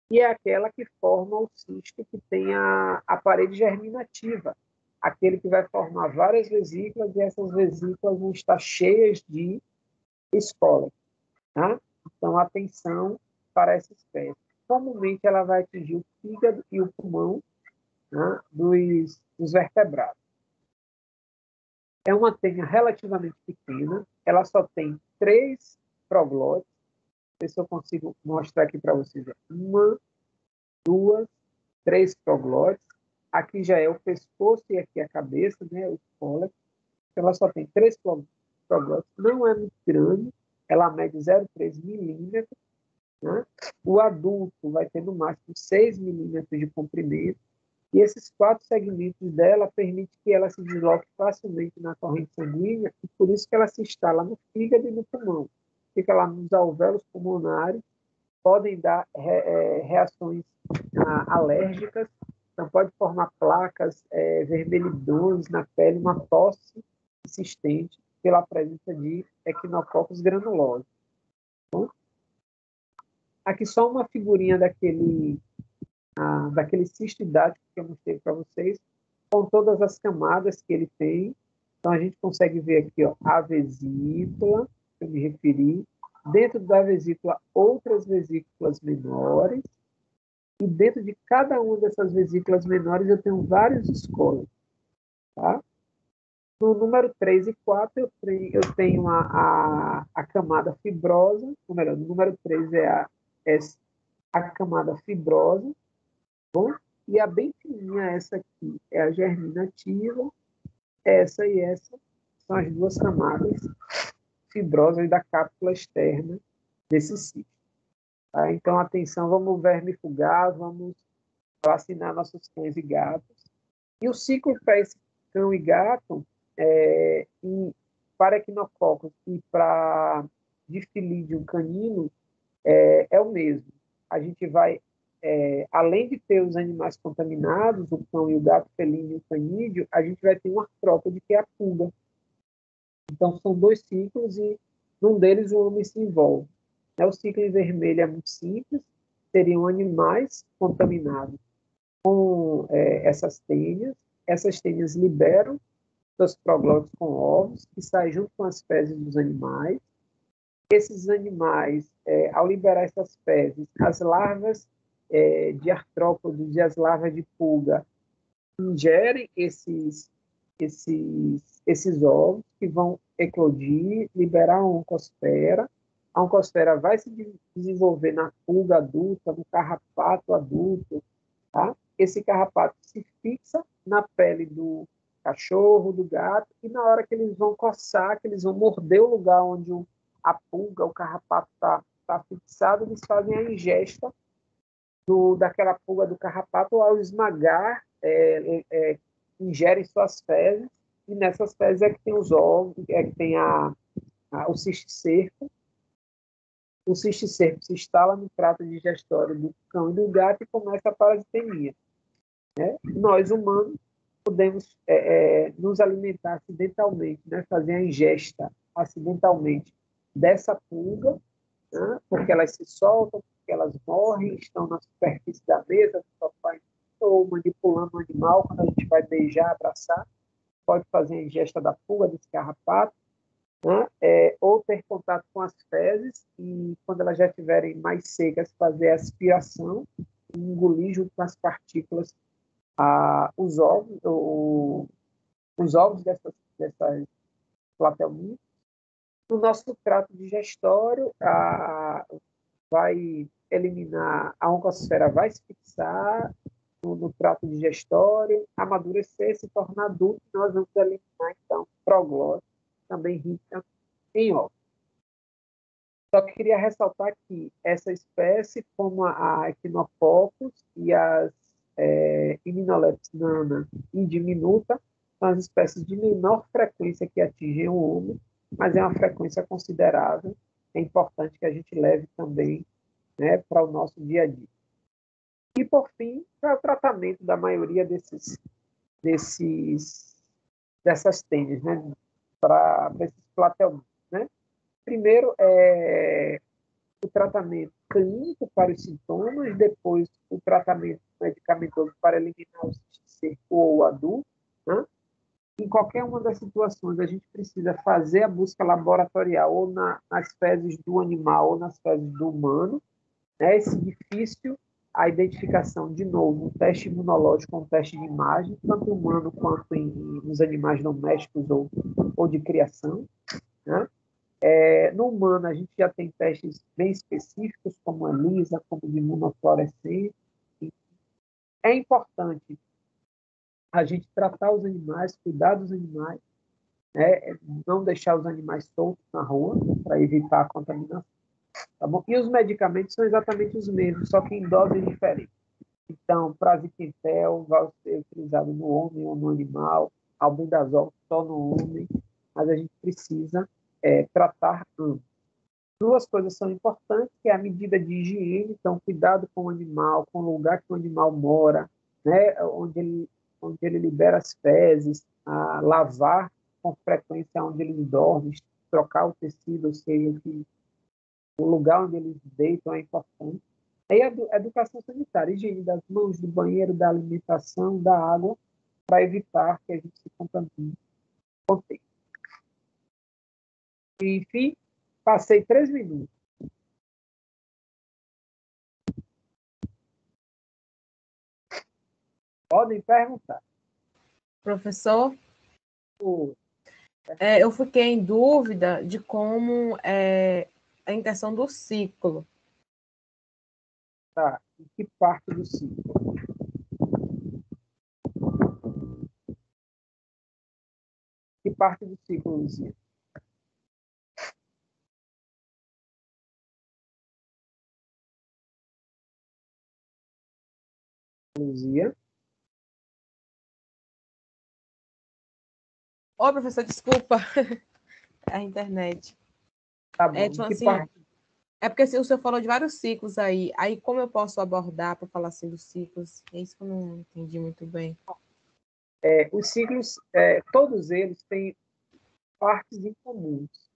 e é aquela que forma o cisto que tem a parede germinativa, aquele que vai formar várias vesículas, e essas vesículas vão estar cheias de espora, tá? Então, atenção para essa espécie. Comumente, ela vai atingir o fígado e o pulmão, né, dos vertebrados. É uma tênia relativamente pequena, ela só tem 3 proglótides. Não sei se eu consigo mostrar aqui para vocês. 1, 2, 3 proglótides. Aqui já é o pescoço e aqui a cabeça, né, o cólera. Ela só tem 3 proglótides, não é muito grande, ela mede 0,3 milímetros. Né? O adulto vai ter no máximo 6 milímetros de comprimento, e esses 4 segmentos dela permitem que ela se desloque facilmente na corrente sanguínea, e por isso que ela se instala no fígado e no pulmão. Fica lá nos alvéolos pulmonares, podem dar reações alérgicas, então pode formar placas, vermelhidões na pele, uma tosse insistente pela presença de Echinococcus granulosus. Bom, aqui só uma figurinha daquele cisto hidático que eu mostrei para vocês, com todas as camadas que ele tem. Então, a gente consegue ver aqui, ó, a vesícula, que eu me referi, dentro da vesícula, outras vesículas menores, e dentro de cada uma dessas vesículas menores eu tenho vários escolas, tá? No número 3 e 4, eu tenho a camada fibrosa, ou melhor, no número 3 é a camada fibrosa, bom? E a bem fininha, essa aqui, é a germinativa, essa e essa são as 2 camadas fibrosas da cápsula externa desse cisto. Tá? Então, atenção, vamos vermifugar, vamos vacinar nossos cães e gatos. E o ciclo para esse cão e gato, para equinococos e para difilídeo canino, é o mesmo. A gente vai, além de ter os animais contaminados, o cão e o gato, felino e o canídeo, a gente vai ter um artrópode, que é a pulga. Então, são 2 ciclos e num deles o homem se envolve. O ciclo em vermelho é muito simples, seriam animais contaminados com essas tênias liberam seus proglótidos com ovos, que saem junto com as fezes dos animais. Esses animais, ao liberar essas fezes, as larvas de artrópodes e as larvas de pulga ingerem esses ovos, que vão eclodir, liberar a oncosfera. A oncosfera vai se desenvolver na pulga adulta, no carrapato adulto, tá? Esse carrapato se fixa na pele do cachorro, do gato, e na hora que eles vão coçar, que eles vão morder o lugar onde a pulga, o carrapato está fixado, eles fazem a ingesta daquela pulga do carrapato, ao esmagar, ingerem suas fezes, e nessas fezes é que tem os ovos, é que tem o cisticerco, o cisticerco se instala no trato digestório do cão e do gato e começa a parasitemia. Né? Nós, humanos, podemos nos alimentar acidentalmente, né? Fazer a ingesta acidentalmente dessa pulga, né? Porque elas se soltam, porque elas morrem, estão na superfície da mesa, do sofá, ou manipulando o animal, quando a gente vai beijar, abraçar, pode fazer a ingesta da pulga, desse carrapato, né? Ou ter contato com as fezes e, quando elas já estiverem mais secas, fazer a aspiração, engolir junto com as partículas os ovos dessas platelminhas. No nosso trato digestório, vai eliminar, a oncosfera vai se fixar no trato digestório, amadurecer, se tornar adulto, nós vamos eliminar, então, proglose, também rica em óvulos. Só que queria ressaltar que essa espécie, como a Echinophoccus e as Hymenopteris nana e diminuta, são as espécies de menor frequência que atingem o homem, mas é uma frequência considerável. É importante que a gente leve também, né, para o nosso dia a dia. E, por fim, para o tratamento da maioria dessas tênis, né, para esses platelmintos, né? Primeiro, o tratamento clínico para os sintomas, depois o tratamento medicamentoso para eliminar o cisticerco ou o adulto, né? Em qualquer uma das situações, a gente precisa fazer a busca laboratorial ou nas fezes do animal ou nas fezes do humano, né? Esse difícil, a identificação, de novo, um teste imunológico, um teste de imagem, tanto humano quanto nos animais domésticos ou de criação, né? No humano, a gente já tem testes bem específicos, como a ELISA, como de imunofluorescência. É importante a gente tratar os animais, cuidar dos animais, né? Não deixar os animais soltos na rua, para evitar a contaminação. Tá bom? E os medicamentos são exatamente os mesmos, só que em doses diferentes. Então, praziquantel vai ser utilizado no homem ou no animal, albendazol só no homem, mas a gente precisa tratar ambos. Duas coisas são importantes, que é a medida de higiene, então cuidado com o animal, com o lugar que o animal mora, né, onde ele libera as fezes, lavar com frequência onde ele dorme, trocar o tecido, ou seja, o lugar onde eles deitam é importante. Aí a educação sanitária, higiene das mãos, do banheiro, da alimentação, da água, para evitar que a gente se contamine. Enfim, passei 3 minutos. Podem perguntar. Professor, eu fiquei em dúvida de como a questão do ciclo. Tá. Em que parte do ciclo? Que parte do ciclo, Luzia? Luzia? Ô, professor, desculpa. A internet. Tá bom. Tipo que assim, parte? porque assim, o senhor falou de vários ciclos aí. Aí como eu posso abordar para falar assim dos ciclos? É isso que eu não entendi muito bem. Os ciclos, todos eles têm partes em comuns.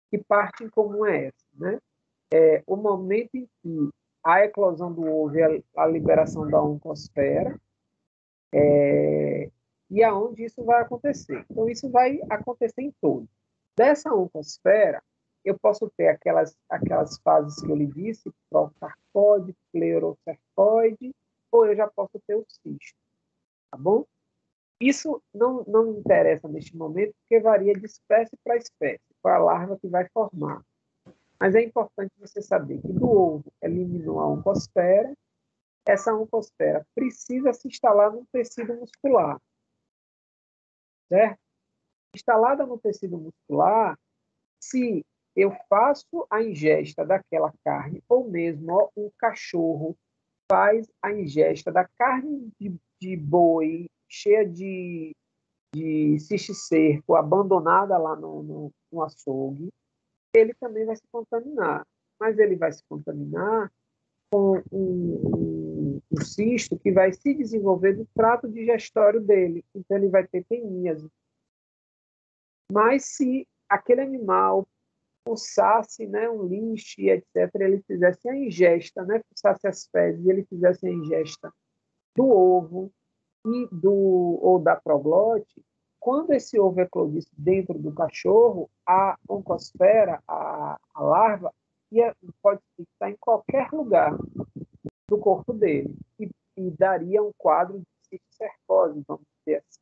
Que parte em comum é essa, né? O momento em que a eclosão do ovo e a liberação da oncosfera, e aonde isso vai acontecer. Então, isso vai acontecer em todos. Dessa oncosfera, eu posso ter aquelas fases que eu lhe disse, procarpóide, pleuroscercoide, ou eu já posso ter o cisto, tá bom? Isso não me interessa neste momento, porque varia de espécie para espécie, qual a larva que vai formar. Mas é importante você saber que do ovo eliminou a oncosfera, essa oncosfera precisa se instalar no tecido muscular, certo? Instalada no tecido muscular, se eu faço a ingesta daquela carne, ou mesmo um cachorro faz a ingesta da carne de boi cheia de cisticerco, abandonada lá no açougue, ele também vai se contaminar. mas ele vai se contaminar com um cisto que vai se desenvolver do trato digestório dele. Então, ele vai ter teníase. Mas se aquele animal pulsasse, né, um lixo e etc., ele fizesse a ingesta, né, pulsasse as fezes, ele fizesse a ingesta do ovo ou da proglote, quando esse ovo eclodisse dentro do cachorro, a oncosfera, a larva, pode estar em qualquer lugar do corpo dele e daria um quadro de cisticercose, vamos dizer assim.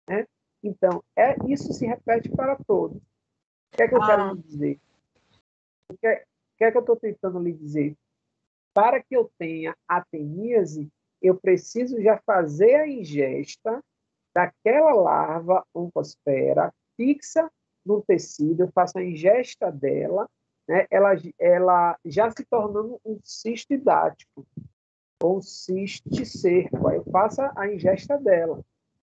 Né? Então, isso se repete para todos. O que é que eu quero lhe dizer? O que é que eu estou tentando lhe dizer? Para que eu tenha ateníase, eu preciso já fazer a ingesta daquela larva oncosfera fixa no tecido, eu faço a ingesta dela, né? ela já se tornando um cisto hidático, ou um cisticerco, aí eu faço a ingesta dela.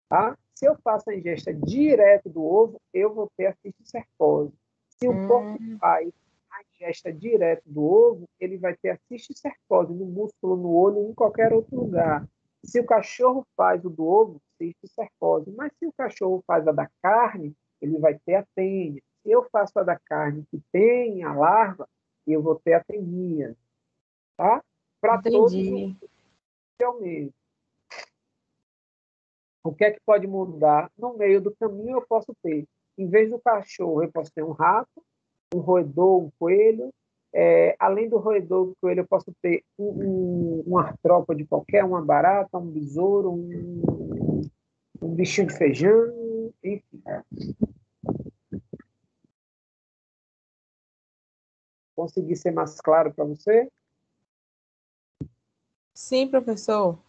Tá? Se eu faço a ingesta direto do ovo, eu vou ter a cisticercose. Se o corpo faz a ingesta direto do ovo, ele vai ter a cisticercose no músculo, no olho, em qualquer outro lugar. Se o cachorro faz o do ovo, cisticercose. Mas se o cachorro faz a da carne, ele vai ter a tênia. Se eu faço a da carne que tem a larva, eu vou ter a tenia. Tá? Para todos, é o mesmo. O que é que pode mudar? No meio do caminho eu posso ter, em vez do cachorro, eu posso ter um rato, um roedor, um coelho. Além do roedor, do coelho, eu posso ter um artrópode qualquer, uma barata, um besouro, um bichinho de feijão, enfim. Consegui ser mais claro para você? Sim, professor.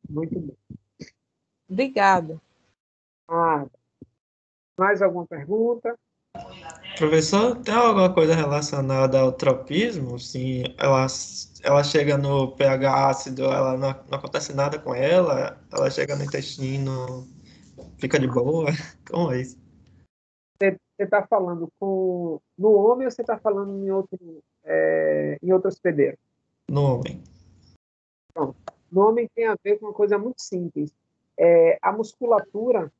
Muito bem. Obrigada. Mais alguma pergunta? Professor, tem alguma coisa relacionada ao tropismo? Sim, ela chega no pH ácido, ela não acontece nada com ela, ela chega no intestino, fica de boa? Como é isso? Você está falando no homem ou você está falando em outro hospedeiro? No homem. Pronto. No homem tem a ver com uma coisa muito simples. A musculatura,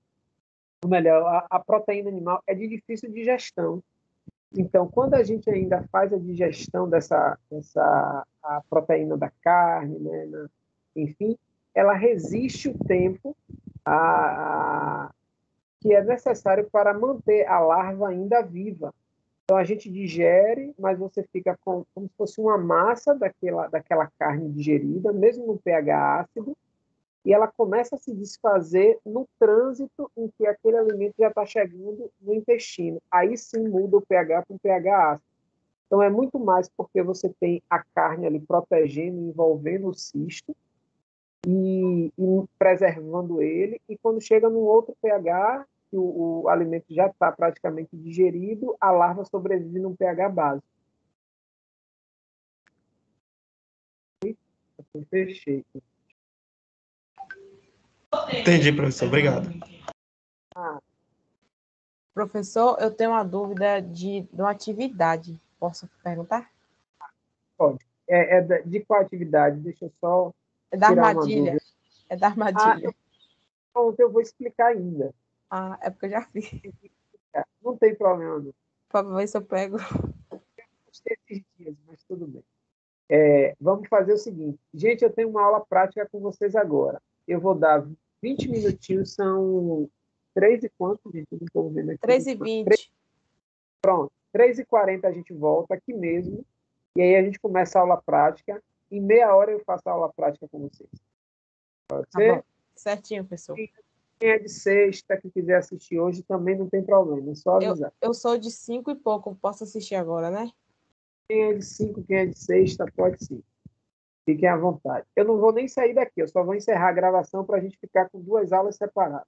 ou melhor, a proteína animal é de difícil digestão. Então, quando a gente ainda faz a digestão a proteína da carne, né, enfim, ela resiste o tempo que é necessário para manter a larva ainda viva. Então, a gente digere, mas você fica como se fosse uma massa daquela carne digerida, mesmo no pH ácido, e ela começa a se desfazer no trânsito em que aquele alimento já está chegando no intestino. Aí sim muda o pH para um pH ácido. Então, é muito mais porque você tem a carne ali protegendo, envolvendo o cisto e preservando ele, e quando chega num outro pH, que o alimento já está praticamente digerido, a larva sobrevive num pH básico. Fechei. Entendi, professor. Obrigado. Professor, eu tenho uma dúvida de uma atividade. Posso perguntar? Pode. De qual atividade? Deixa eu só É da tirar uma armadilha. dúvida. É da armadilha. Pronto, eu vou explicar ainda. É porque eu já fiz. Não tem problema, não. Para ver se eu pego. Esses dias, mas tudo bem. Vamos fazer o seguinte. Gente, eu tenho uma aula prática com vocês agora. Eu vou dar 20 minutinhos, são 3 e quanto, gente? Eu não estou vendo aqui. 3h20. Pronto. 3h40 a gente volta aqui mesmo. E aí a gente começa a aula prática. Em meia hora eu faço a aula prática com vocês. Pode ser? Tá bom. Certinho, professor. Quem é de sexta, que quiser assistir hoje, também não tem problema. É só avisar. Eu sou de 5 e pouco. Posso assistir agora, né? Quem é de 5, quem é de sexta, pode sim. Fiquem à vontade. Eu não vou nem sair daqui, eu só vou encerrar a gravação para a gente ficar com 2 aulas separadas.